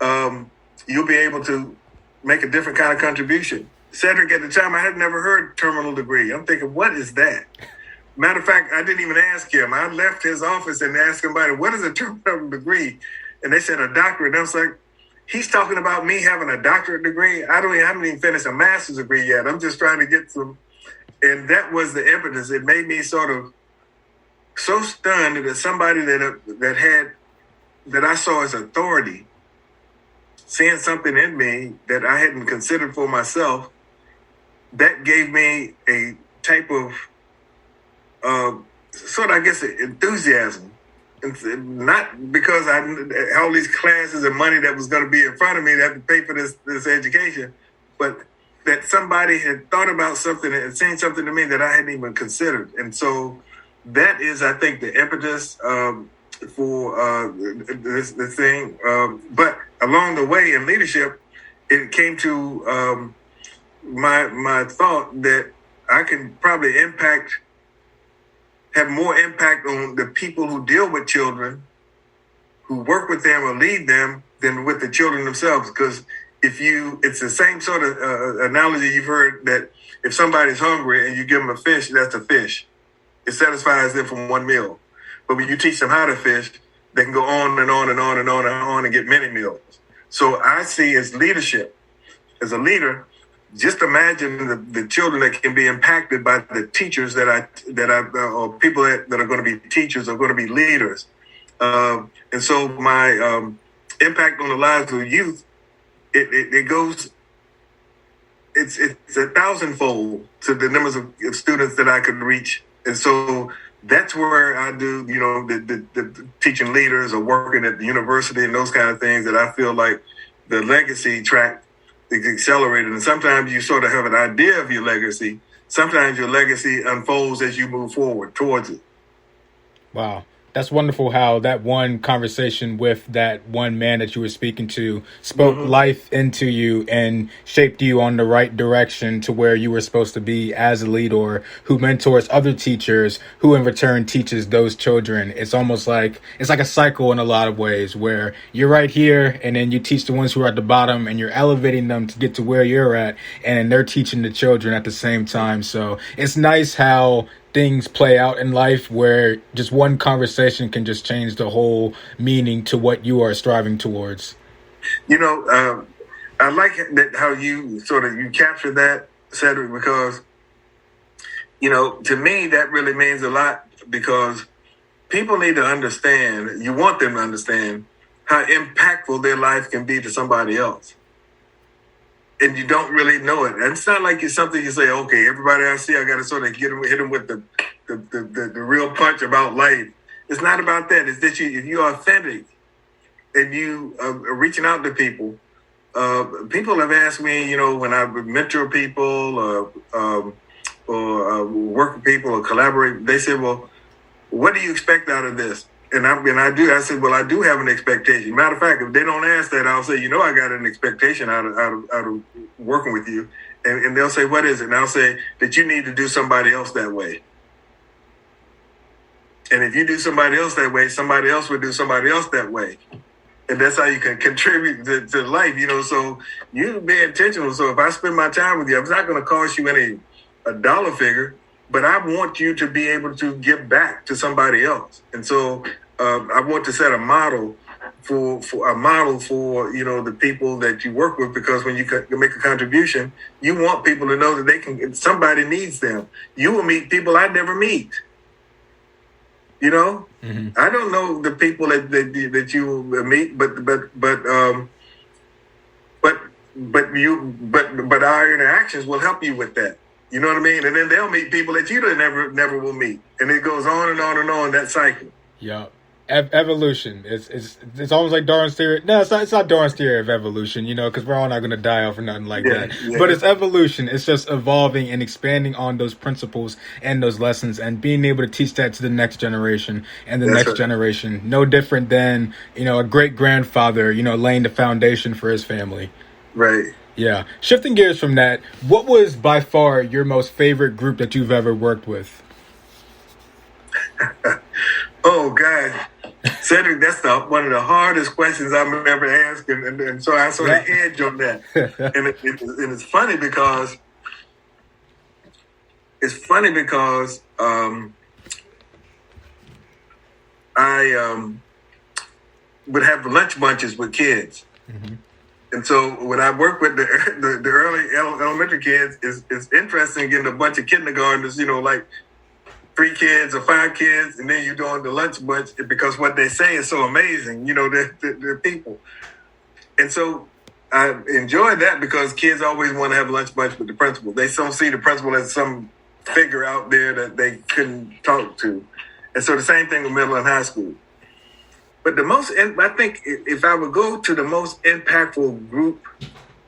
you'll be able to make a different kind of contribution. Cedric, at the time, I had never heard terminal degree. I'm thinking, what is that? Matter of fact, I didn't even ask him. I left his office and asked somebody, what is a terminal degree? And they said a doctorate. And I was like, he's talking about me having a doctorate degree. I haven't even finished a master's degree yet. I'm just trying to get some. And that was the evidence. It made me sort of so stunned that somebody that I saw as authority, seeing something in me that I hadn't considered for myself, that gave me a type of enthusiasm. Not because I all these classes and money that was going to be in front of me to have to pay for this education, but that somebody had thought about something and seen something to me that I hadn't even considered. And so that is, I think, the impetus for this thing. But along the way in leadership, it came to my thought that I can probably have more impact on the people who deal with children, who work with them or lead them, than with the children themselves. Because it's the same sort of analogy you've heard, that if somebody's hungry and you give them a fish, that's a fish. It satisfies them from one meal. But when you teach them how to fish, they can go on and on and on and on and on and get many meals. So I see as leadership, as a leader, just imagine the children that can be impacted by the teachers or people that are going to be teachers are going to be leaders. And so my impact on the lives of youth, it goes, it's 1,000-fold to the numbers of students that I could reach. And so that's where I do, the teaching leaders or working at the university and those kind of things, that I feel like the legacy track is accelerated. And sometimes you sort of have an idea of your legacy. Sometimes your legacy unfolds as you move forward towards it. Wow. That's wonderful how that one conversation with that one man that you were speaking to spoke life into you and shaped you on the right direction to where you were supposed to be as a leader who mentors other teachers who in return teaches those children. It's almost like a cycle in a lot of ways, where you're right here and then you teach the ones who are at the bottom and you're elevating them to get to where you're at, and they're teaching the children at the same time. So it's nice how things play out in life, where just one conversation can just change the whole meaning to what you are striving towards. I like that how you capture that, Cedric, because, to me, that really means a lot, because people need to understand, you want them to understand how impactful their life can be to somebody else. And you don't really know it. And it's not like it's something you say, okay, everybody I see, I got to sort of hit them with the real punch about life. It's not about that. It's that if you're authentic and you are reaching out to people, people have asked me, when I mentor people or work with people or collaborate, they say, well, what do you expect out of this? And I do. I said, well, I do have an expectation. Matter of fact, if they don't ask that, I'll say, I got an expectation out of working with you. And they'll say, what is it? And I'll say that you need to do somebody else that way. And if you do somebody else that way, somebody else will do somebody else that way. And that's how you can contribute to life, so you be intentional. So if I spend my time with you, it's not going to cost you a dollar figure, but I want you to be able to give back to somebody else. And so I want to set a model for the people that you work with, because when you make a contribution, you want people to know that somebody needs them. You will meet people I never meet. Mm-hmm. I don't know the people that you meet, but our interactions will help you with that. You know what I mean? And then they'll meet people that you never will meet, and it goes on and on and on, that cycle. Yeah. Evolution. It's almost like Darwin's theory. No, it's not Darwin's theory of evolution, because we're all not going to die off or nothing like that. Yeah. But it's evolution. It's just evolving and expanding on those principles and those lessons and being able to teach that to the next generation and the next generation. No different than, a great grandfather, laying the foundation for his family. Right. Yeah. Shifting gears from that, what was by far your most favorite group that you've ever worked with? Oh, God. Cedric, that's one of the hardest questions I've ever asked, and so I sort of hedge on that. And it's funny because I would have lunch bunches with kids. Mm-hmm. And so when I work with the early elementary kids, it's interesting getting a bunch of kindergartners, like 3 kids or 5 kids, and then you're doing the lunch bunch, because what they say is so amazing, they're people. And so I enjoy that because kids always want to have lunch bunch with the principal. They don't see the principal as some figure out there that they couldn't talk to. And so the same thing with middle and high school. But I think if I would go to the most impactful group,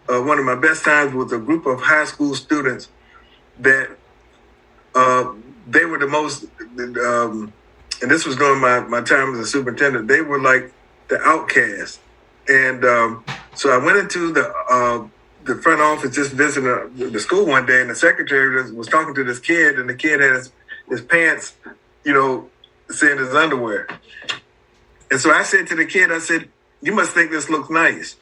one of my best times was a group of high school students that they were the most, and this was during my time as a superintendent, they were like the outcasts. And so I went into the front office just visiting the school one day, and the secretary was talking to this kid, and the kid had his pants, seeing his underwear. And so I said to the kid, I said, "You must think this looks nice."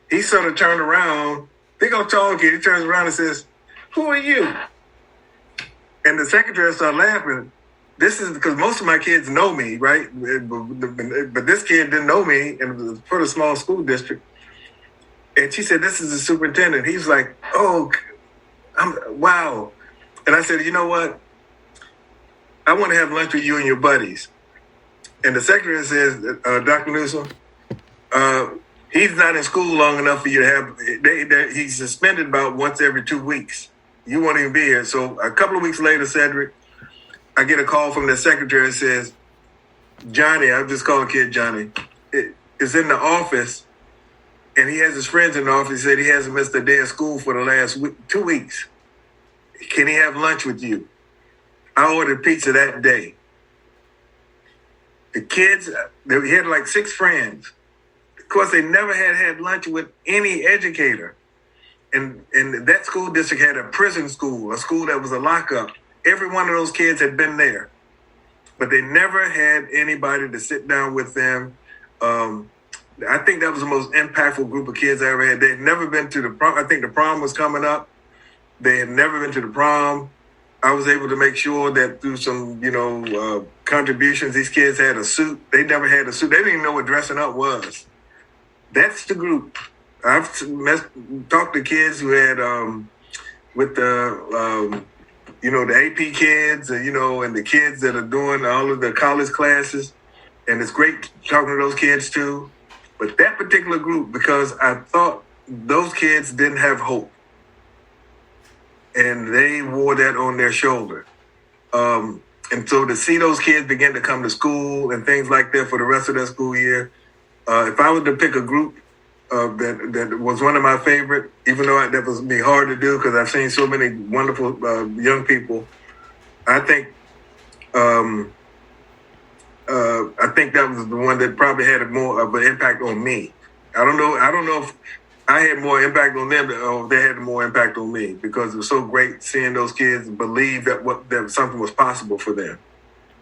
He sort of turned around, big old tall kid, he turns around and says, "Who are you?" And the secretary started laughing. This is because most of my kids know me, right? But this kid didn't know me, and it was for a small school district. And she said, "This is the superintendent." He's like, "Oh, wow." And I said, "You know what? I want to have lunch with you and your buddies." And the secretary says, "Dr. Newsome, he's not in school long enough for you to have, he's suspended about once every 2 weeks. You won't even be here." So a couple of weeks later, Cedric, I get a call from the secretary that says, "Johnny," I'll just call the kid Johnny, is in the office, and he has his friends in the office. He said he hasn't missed a day of school for the last 2 weeks. Can he have lunch with you? I ordered pizza that day. The kids, he had like 6 friends. Of course, they never had lunch with any educator. And that school district had a prison school, a school that was a lockup. Every one of those kids had been there. But they never had anybody to sit down with them. I think that was the most impactful group of kids I ever had. They had never been to the prom. I think the prom was coming up. They had never been to the prom. I was able to make sure that through some, contributions, these kids had a suit. They never had a suit. They didn't even know what dressing up was. That's the group. I've talked to kids who had, with the AP kids, and the kids that are doing all of the college classes. And it's great talking to those kids too. But that particular group, because I thought those kids didn't have hope. And they wore that on their shoulder. And so to see those kids begin to come to school and things like that for the rest of their school year, if I were to pick a group that was one of my favorite, even though that was be hard to do because I've seen so many wonderful young people, I think that was the one that probably had more of an impact on me. I don't know if I had more impact on them or they had more impact on me, because it was so great seeing those kids believe that something was possible for them.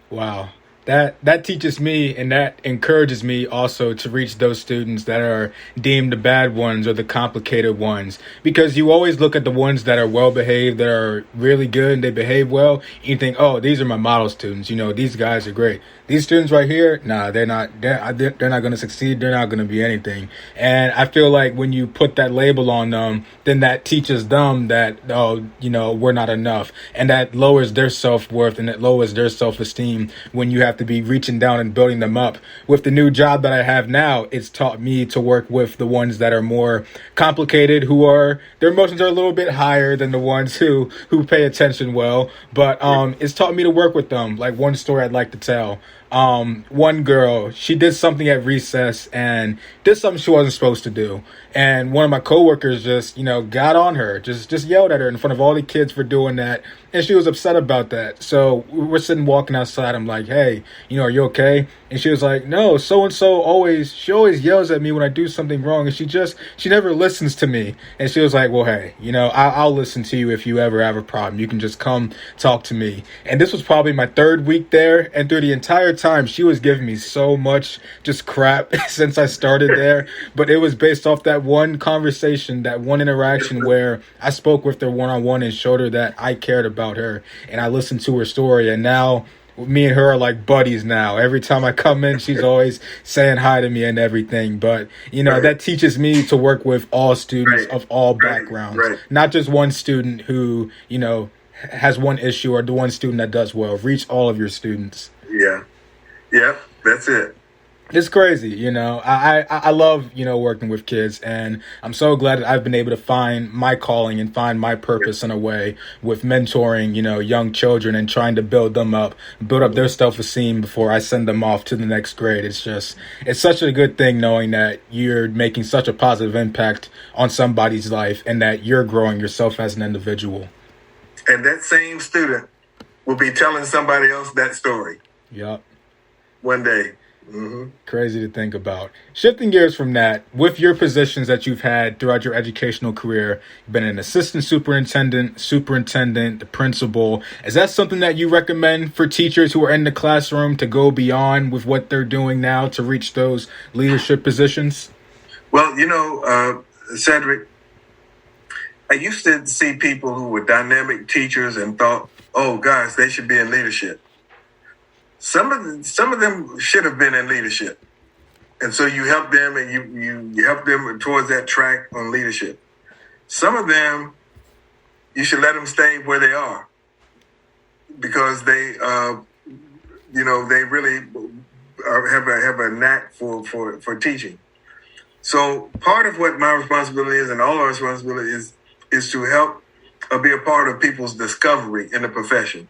Wow. That teaches me and that encourages me also to reach those students that are deemed the bad ones or the complicated ones, because you always look at the ones that are well behaved, that are really good and they behave well, and you think, oh, these are my model students, these guys are great. These students right here, nah, they're not going to succeed. They're not going to be anything. And I feel like when you put that label on them, then that teaches them that, we're not enough. And that lowers their self-worth and it lowers their self-esteem when you have to be reaching down and building them up. With the new job that I have now, it's taught me to work with the ones that are more complicated, their emotions are a little bit higher than the ones who pay attention well. But it's taught me to work with them. Like one story I'd like to tell. One girl, she did something at recess and did something she wasn't supposed to do. And one of my coworkers just, got on her, just yelled at her in front of all the kids for doing that. And she was upset about that. So we're sitting walking outside. I'm like, hey, are you okay? And she was like, no, so-and-so always yells at me when I do something wrong. And she never listens to me. And she was like, well, hey, I'll listen to you if you ever have a problem. You can just come talk to me. And this was probably my third week there. And through the entire time, she was giving me so much just crap since I started there. But it was based off that one conversation, that one interaction where I spoke with her one-on-one and showed her that I cared about her and I listened to her story. And now me and her are like buddies now. Every time I come in, she's always saying hi to me and everything. But, that teaches me to work with all students of all backgrounds, not just one student who, has one issue or the one student that does well. Reach all of your students. Yeah, that's it. It's crazy, I love, working with kids, and I'm so glad that I've been able to find my calling and find my purpose in a way with mentoring, young children and trying to build them up, build up their self-esteem before I send them off to the next grade. It's such a good thing knowing that you're making such a positive impact on somebody's life and that you're growing yourself as an individual. And that same student will be telling somebody else that story. Yep. One day. Mm-hmm. Crazy to think about. Shifting gears from that, with your positions that you've had throughout your educational career, you've been an assistant superintendent, the principal. Is that something that you recommend for teachers who are in the classroom to go beyond with what they're doing now to reach those leadership positions? Well, Cedric, I used to see people who were dynamic teachers and thought, oh gosh, they should be in leadership. Some of them should have been in leadership. And so you help them and you help them towards that track on leadership. Some of them, you should let them stay where they are because they, they really have a knack for teaching. So part of what my responsibility is and all our responsibility is to help be a part of people's discovery in the profession.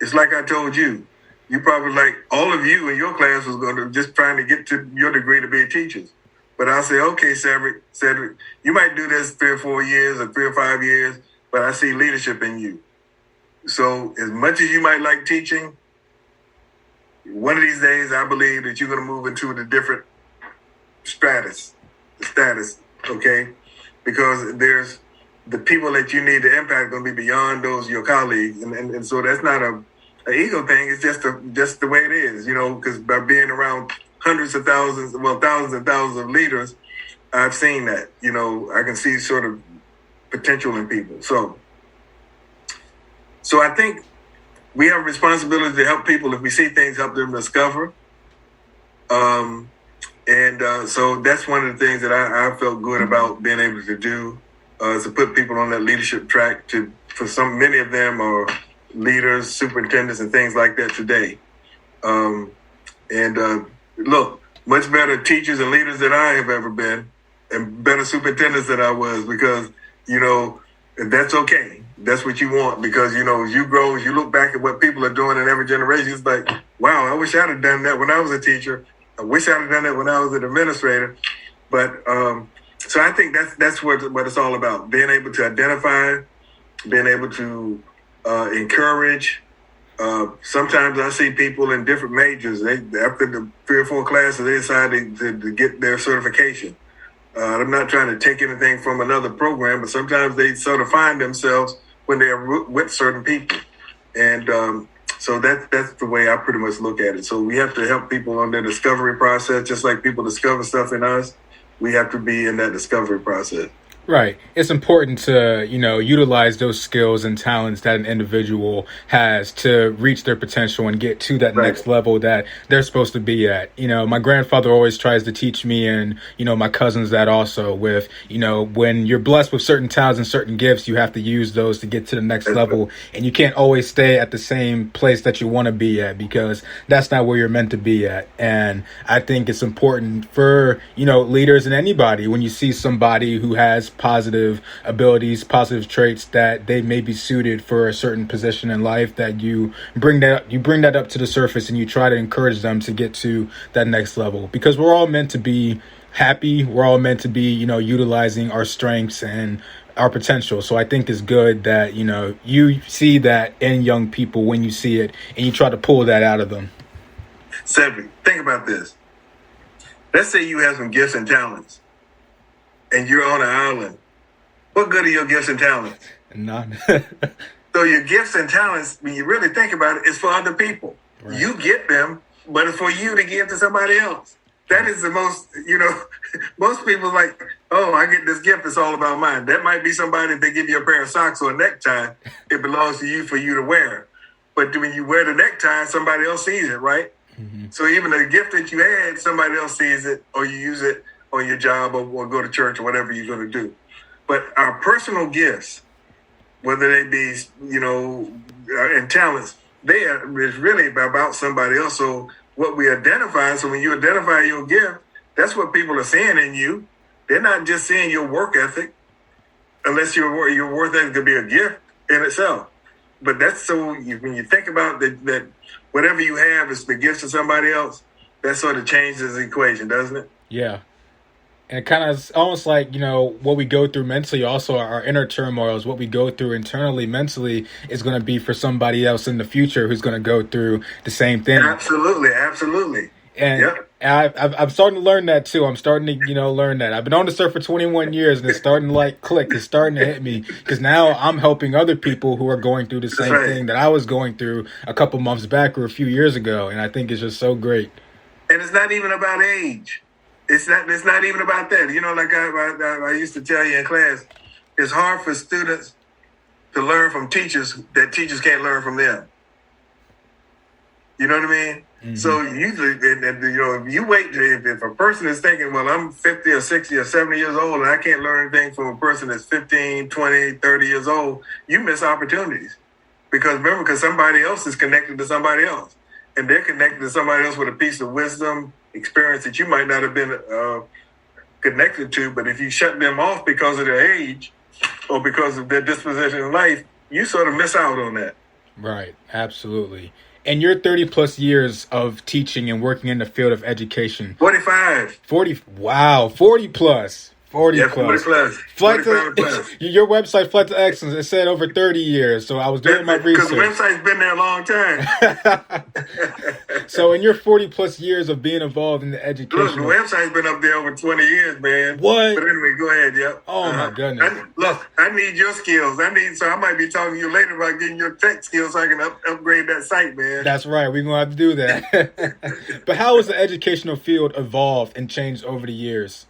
It's like I told you. You probably, like all of you in your class, was going to just trying to get to your degree to be teachers. But I'll say, okay, Cedric, you might do this 3 or 4 years or 3 or 5 years, but I see leadership in you. So as much as you might like teaching, one of these days, I believe that you're going to move into the different status, okay? Because there's the people that you need to impact going to be beyond those your colleagues. And so that's not an ego thing. It's just the way it is, because by being around thousands and thousands of leaders, I've seen that, I can see sort of potential in people. So I think we have a responsibility to help people. If we see things, help them discover. So that's one of the things that I felt good about being able to do, is to put people on that leadership track. Many of them are leaders, superintendents, and things like that today. Look, much better teachers and leaders than I have ever been, and better superintendents than I was, because, that's okay. That's what you want, because, as you grow, as you look back at what people are doing in every generation, it's like, wow, I wish I'd have done that when I was a teacher. I wish I'd have done that when I was an administrator. But so I think that's what it's all about, being able to identify, being able to encourage. Sometimes I see people in different majors. After the 3 or 4 classes, they decide to get their certification. I'm not trying to take anything from another program, but sometimes they sort of find themselves when they're with certain people. And So that's the way I pretty much look at it. So we have to help people on their discovery process, just like people discover stuff in us. We have to be in that discovery process. Right. It's important to, utilize those skills and talents that an individual has to reach their potential and get to that next level that they're supposed to be at. My grandfather always tries to teach me and, my cousins that also with, when you're blessed with certain talents and certain gifts, you have to use those to get to the next level. And you can't always stay at the same place that you want to be at because that's not where you're meant to be at. And I think it's important for, leaders and anybody when you see somebody who has positive abilities, positive traits that they may be suited for a certain position in life, that you bring that up to the surface and you try to encourage them to get to that next level, because we're all meant to be happy. We're all meant to be, utilizing our strengths and our potential. So I think it's good that, you see that in young people when you see it and you try to pull that out of them. Cedric, think about this. Let's say you have some gifts and talents and you're on an island. What good are your gifts and talents? None. So your gifts and talents, when you really think about it, is for other people. Right. You get them, but it's for you to give to somebody else. That is the most, most people like, oh, I get this gift, it's all about mine. That might be somebody, if they give you a pair of socks or a necktie, it belongs to you for you to wear. But when you wear the necktie, somebody else sees it, right? Mm-hmm. So even the gift that you had, somebody else sees it, or you use it on your job or go to church or whatever you're going to do. But our personal gifts, whether they be, and talents, it's really about somebody else. So what we identify, so when you identify your gift, that's what people are seeing in you. They're not just seeing your work ethic, unless your work ethic could be a gift in itself. But that's when you think about that whatever you have is the gifts of somebody else, that sort of changes the equation, doesn't it? Yeah. And it kind of almost like, what we go through mentally, also our inner turmoils, what we go through internally, mentally, is going to be for somebody else in the future who's going to go through the same thing. Absolutely. And yep. I'm starting to learn that too. I'm starting to, learn that. I've been on the surf for 21 years and it's starting to click. It's starting to hit me because now I'm helping other people who are going through the same thing that I was going through a couple months back or a few years ago. And I think it's just so great. And it's not even about age. It's not even about that. Like I used to tell you in class, it's hard for students to learn from teachers that teachers can't learn from them. You know what I mean? Mm-hmm. So usually, if you wait if a person is thinking, well, I'm 50 or 60 or 70 years old and I can't learn anything from a person that's 15, 20, 30 years old, you miss opportunities. Because somebody else is connected to somebody else. And they're connected to somebody else with a piece of wisdom, experience that you might not have been connected to. But if you shut them off because of their age or because of their disposition in life, you sort of miss out on that. Right. Absolutely. And your 30 plus years of teaching and working in the field of education. 45. 40. Wow. 40 plus. 40 plus. 40 plus. Your website, Flight to Excellence, it said over 30 years. So I was doing my research. Because the website's been there a long time. So in your 40 plus years of being involved in the education. Look, the website's been up there over 20 years, man. What? But anyway, go ahead, yep. Oh, my goodness. I need your skills. So I might be talking to you later about getting your tech skills so I can upgrade that site, man. That's right. We're going to have to do that. But how has the educational field evolved and changed over the years?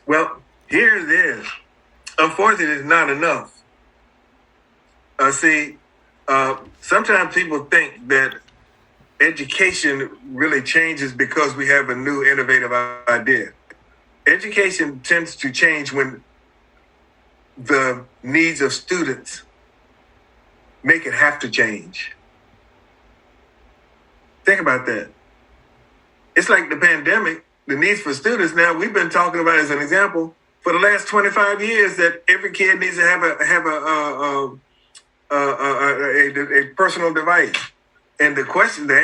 Well, here it is. Unfortunately, it's not enough. Sometimes people think that education really changes because we have a new innovative idea. Education tends to change when the needs of students make it have to change. Think about that. It's like the pandemic, the needs for students. Now, we've been talking about, as an example, for the last 25 years, that every kid needs to have a personal device. And the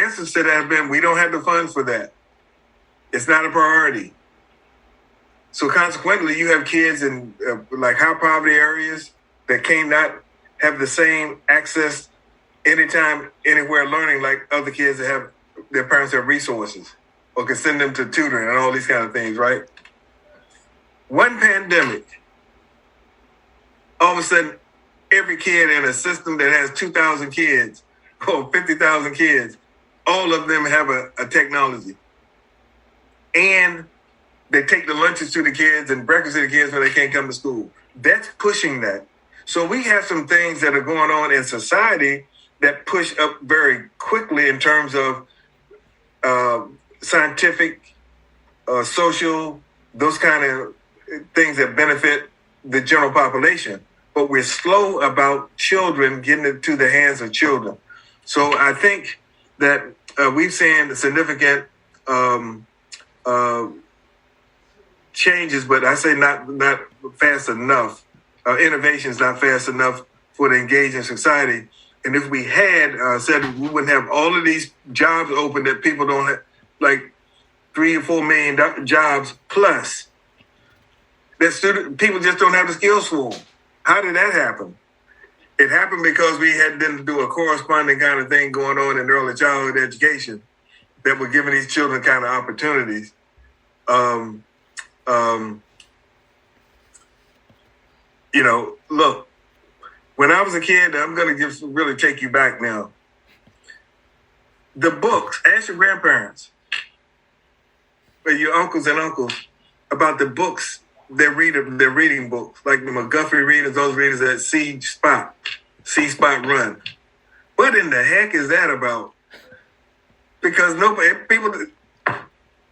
answers to that have been, we don't have the funds for that. It's not a priority. So consequently, you have kids in like high poverty areas that cannot have the same access anytime, anywhere learning like other kids that have their parents have resources or can send them to tutoring and all these kind of things, right? One pandemic, all of a sudden, every kid in a system that has 2,000 kids or 50,000 30,000 kids, all of them have a technology. And they take the lunches to the kids and breakfast to the kids when they can't come to school. That's pushing that. So we have some things that are going on in society that push up very quickly in terms of scientific, social, those kind of things that benefit the general population. But we're slow about children getting it to the hands of children. So I think that we've seen significant changes, but I say not fast enough. Innovation is not fast enough for the engaging society. And if we had said we wouldn't have all of these jobs open that people don't have, like 3 or 4 million jobs plus, that people just don't have the skills for them. How did that happen? It happened because we had to do a corresponding kind of thing going on in early childhood education that were giving these children kind of opportunities. Look, when I was a kid, I'm going to really take you back now. The books, ask your grandparents or your uncles and uncles about the books they're reading books, like the McGuffey readers, those readers that C Spot Run. What in the heck is that about? Because people, that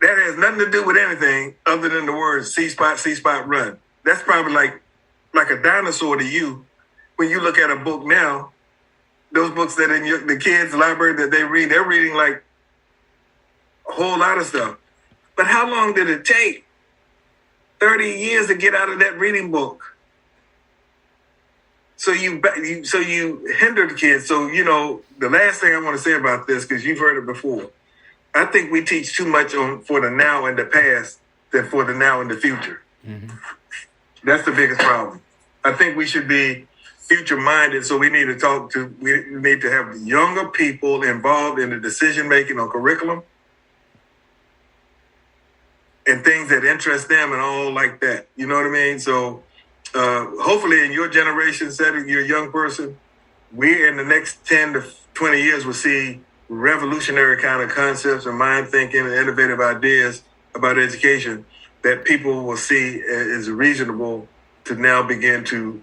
has nothing to do with anything other than the words C Spot Run. That's probably like a dinosaur to you. When you look at a book now, those books that in the kids' library that they read, they're reading like a whole lot of stuff. But how long did it take? 30 years to get out of that reading book. So you hinder the kids. So, the last thing I want to say about this, because you've heard it before, I think we teach too much for the now and the past than for the now and the future. Mm-hmm. That's the biggest problem. I think we should be future-minded, so we need to have younger people involved in the decision-making on curriculum and things that interest them and all like that. You know what I mean? So hopefully in your generation, Cedric, you're a young person, we in the next 10 to 20 years will see revolutionary kind of concepts and mind thinking and innovative ideas about education that people will see as reasonable to now begin to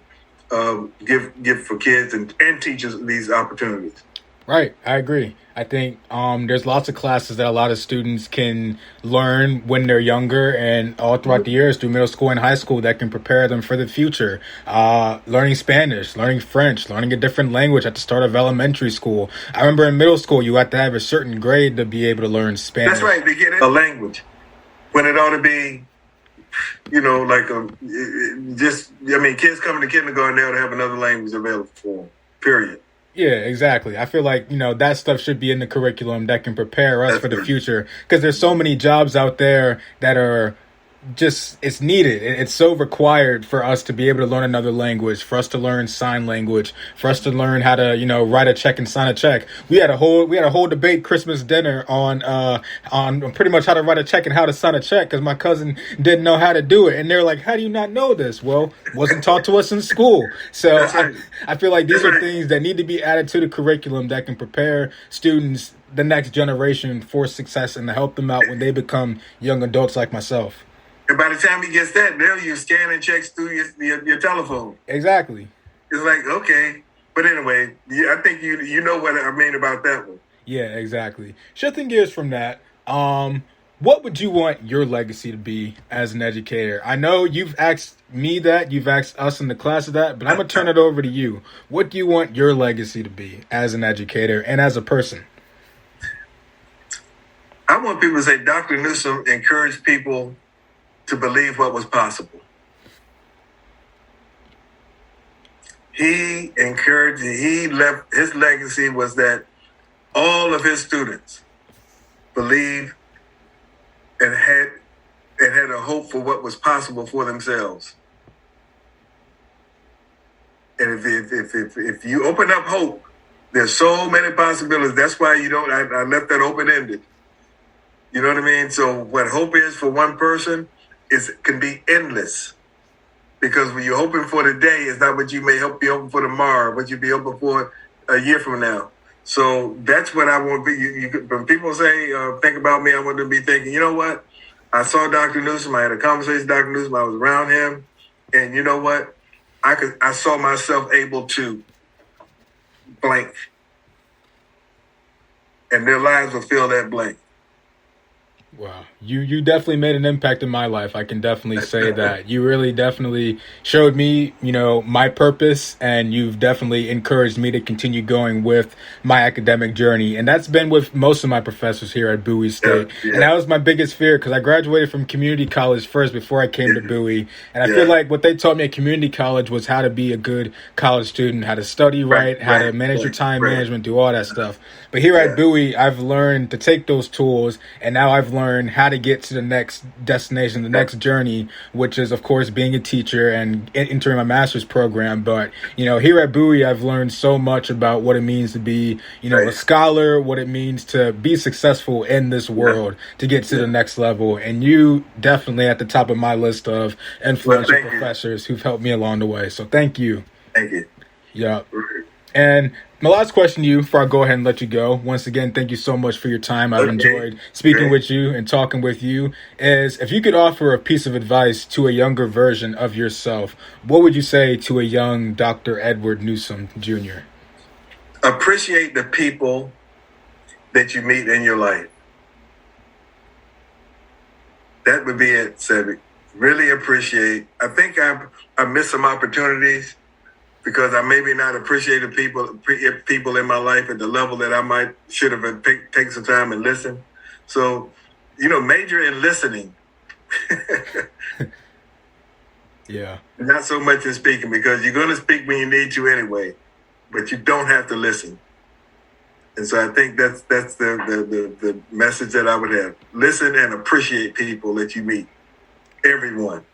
give for kids and teachers these opportunities. Right. I agree. I think there's lots of classes that a lot of students can learn when they're younger and all throughout the years through middle school and high school that can prepare them for the future. Learning Spanish, learning French, learning a different language at the start of elementary school. I remember in middle school, you had to have a certain grade to be able to learn Spanish. That's right. They get a language when it ought to be, kids coming to kindergarten, they ought to have another language available for them, period. Yeah, exactly. I feel like, that stuff should be in the curriculum that can prepare us for the future, because there's so many jobs out there that are just, it's needed. It's so required for us to be able to learn another language, for us to learn sign language, for us to learn how to, write a check and sign a check. We had a whole debate Christmas dinner on pretty much how to write a check and how to sign a check, because my cousin didn't know how to do it. And they're like, how do you not know this? Well, it wasn't taught to us in school. So right. I feel like these are things that need to be added to the curriculum that can prepare students, the next generation, for success and to help them out when they become young adults like myself. And by the time he gets that, they'll use scanning checks through your telephone. Exactly. It's like, okay. But anyway, I think you know what I mean about that one. Yeah, exactly. Shifting gears from that, what would you want your legacy to be as an educator? I know you've asked me that, you've asked us in the class that, but I'm going to turn it over to you. What do you want your legacy to be as an educator and as a person? I want people to say Dr. Newsome encouraged people to believe what was possible. His legacy was that all of his students believed and had a hope for what was possible for themselves. And if you open up hope, there's so many possibilities. That's why I left that open-ended. You know what I mean? So what hope is for one person can be endless, because when you're hoping for today is not what you may be hoping for tomorrow, what you'll be hoping for a year from now. So that's what I want to be. When people say, think about me, I want to be thinking, you know what? I saw Dr. Newsome. I had a conversation with Dr. Newsome. I was around him. And you know what? I saw myself able to blank. And their lives will fill that blank. Wow. You definitely made an impact in my life. I can definitely say that. You really definitely showed me, my purpose, and you've definitely encouraged me to continue going with my academic journey. And that's been with most of my professors here at Bowie State. Yeah. And that was my biggest fear, because I graduated from community college first before I came to Bowie. And I feel like what they taught me at community college was how to be a good college student, how to study right, how to manage your time management, do all that stuff. But here at Bowie, I've learned to take those tools, and now I've learned how to get to the next destination, the next journey, which is, of course, being a teacher and entering my master's program. But, here at Bowie, I've learned so much about what it means to be, a scholar, what it means to be successful in this world, to get to the next level. And you definitely at the top of my list of influential professors who've helped me along the way. So thank you. Thank you. Yeah. And my last question to you before I go ahead and let you go, once again, thank you so much for your time. I've enjoyed speaking with you and talking with you, is if you could offer a piece of advice to a younger version of yourself, what would you say to a young Dr. Edward Newsome Jr.? Appreciate the people that you meet in your life. That would be it, Cedric. Really appreciate. I think I missed some opportunities because I maybe not appreciated people in my life at the level that I should have taken some time and listen. So, major in listening. Yeah. Not so much in speaking, because you're going to speak when you need to anyway, but you don't have to listen. And so I think that's the message that I would have. Listen and appreciate people that you meet. Everyone.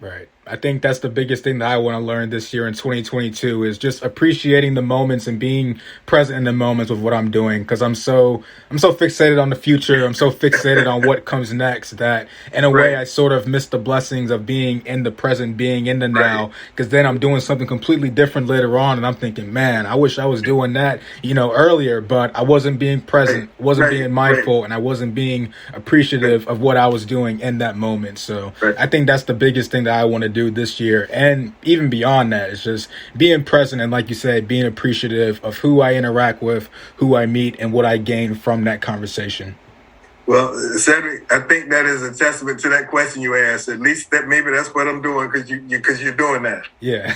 Right. I think that's the biggest thing that I want to learn this year in 2022 is just appreciating the moments and being present in the moments with what I'm doing, because I'm so fixated on the future. I'm so fixated on what comes next that in a way I sort of miss the blessings of being in the present, being in the now, because then I'm doing something completely different later on and I'm thinking, man, I wish I was doing that, earlier, but I wasn't being present, wasn't being mindful, and I wasn't being appreciative of what I was doing in that moment. So I think that's the biggest thing that I want to do this year, and even beyond that, it's just being present and, like you said, being appreciative of who I interact with, who I meet, and what I gain from that conversation. Well, Cedric, I think that is a testament to that question you asked. At least maybe that's what I'm doing, because you're doing that. Yeah.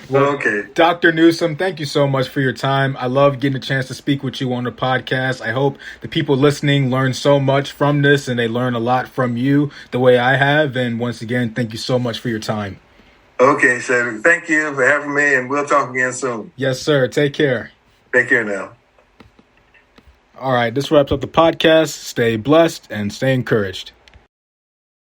Well, okay. Dr. Newsome, thank you so much for your time. I love getting a chance to speak with you on the podcast. I hope the people listening learn so much from this and they learn a lot from you the way I have. And once again, thank you so much for your time. Okay, Cedric. Thank you for having me, and we'll talk again soon. Yes, sir. Take care. Take care now. All right. This wraps up the podcast. Stay blessed and stay encouraged.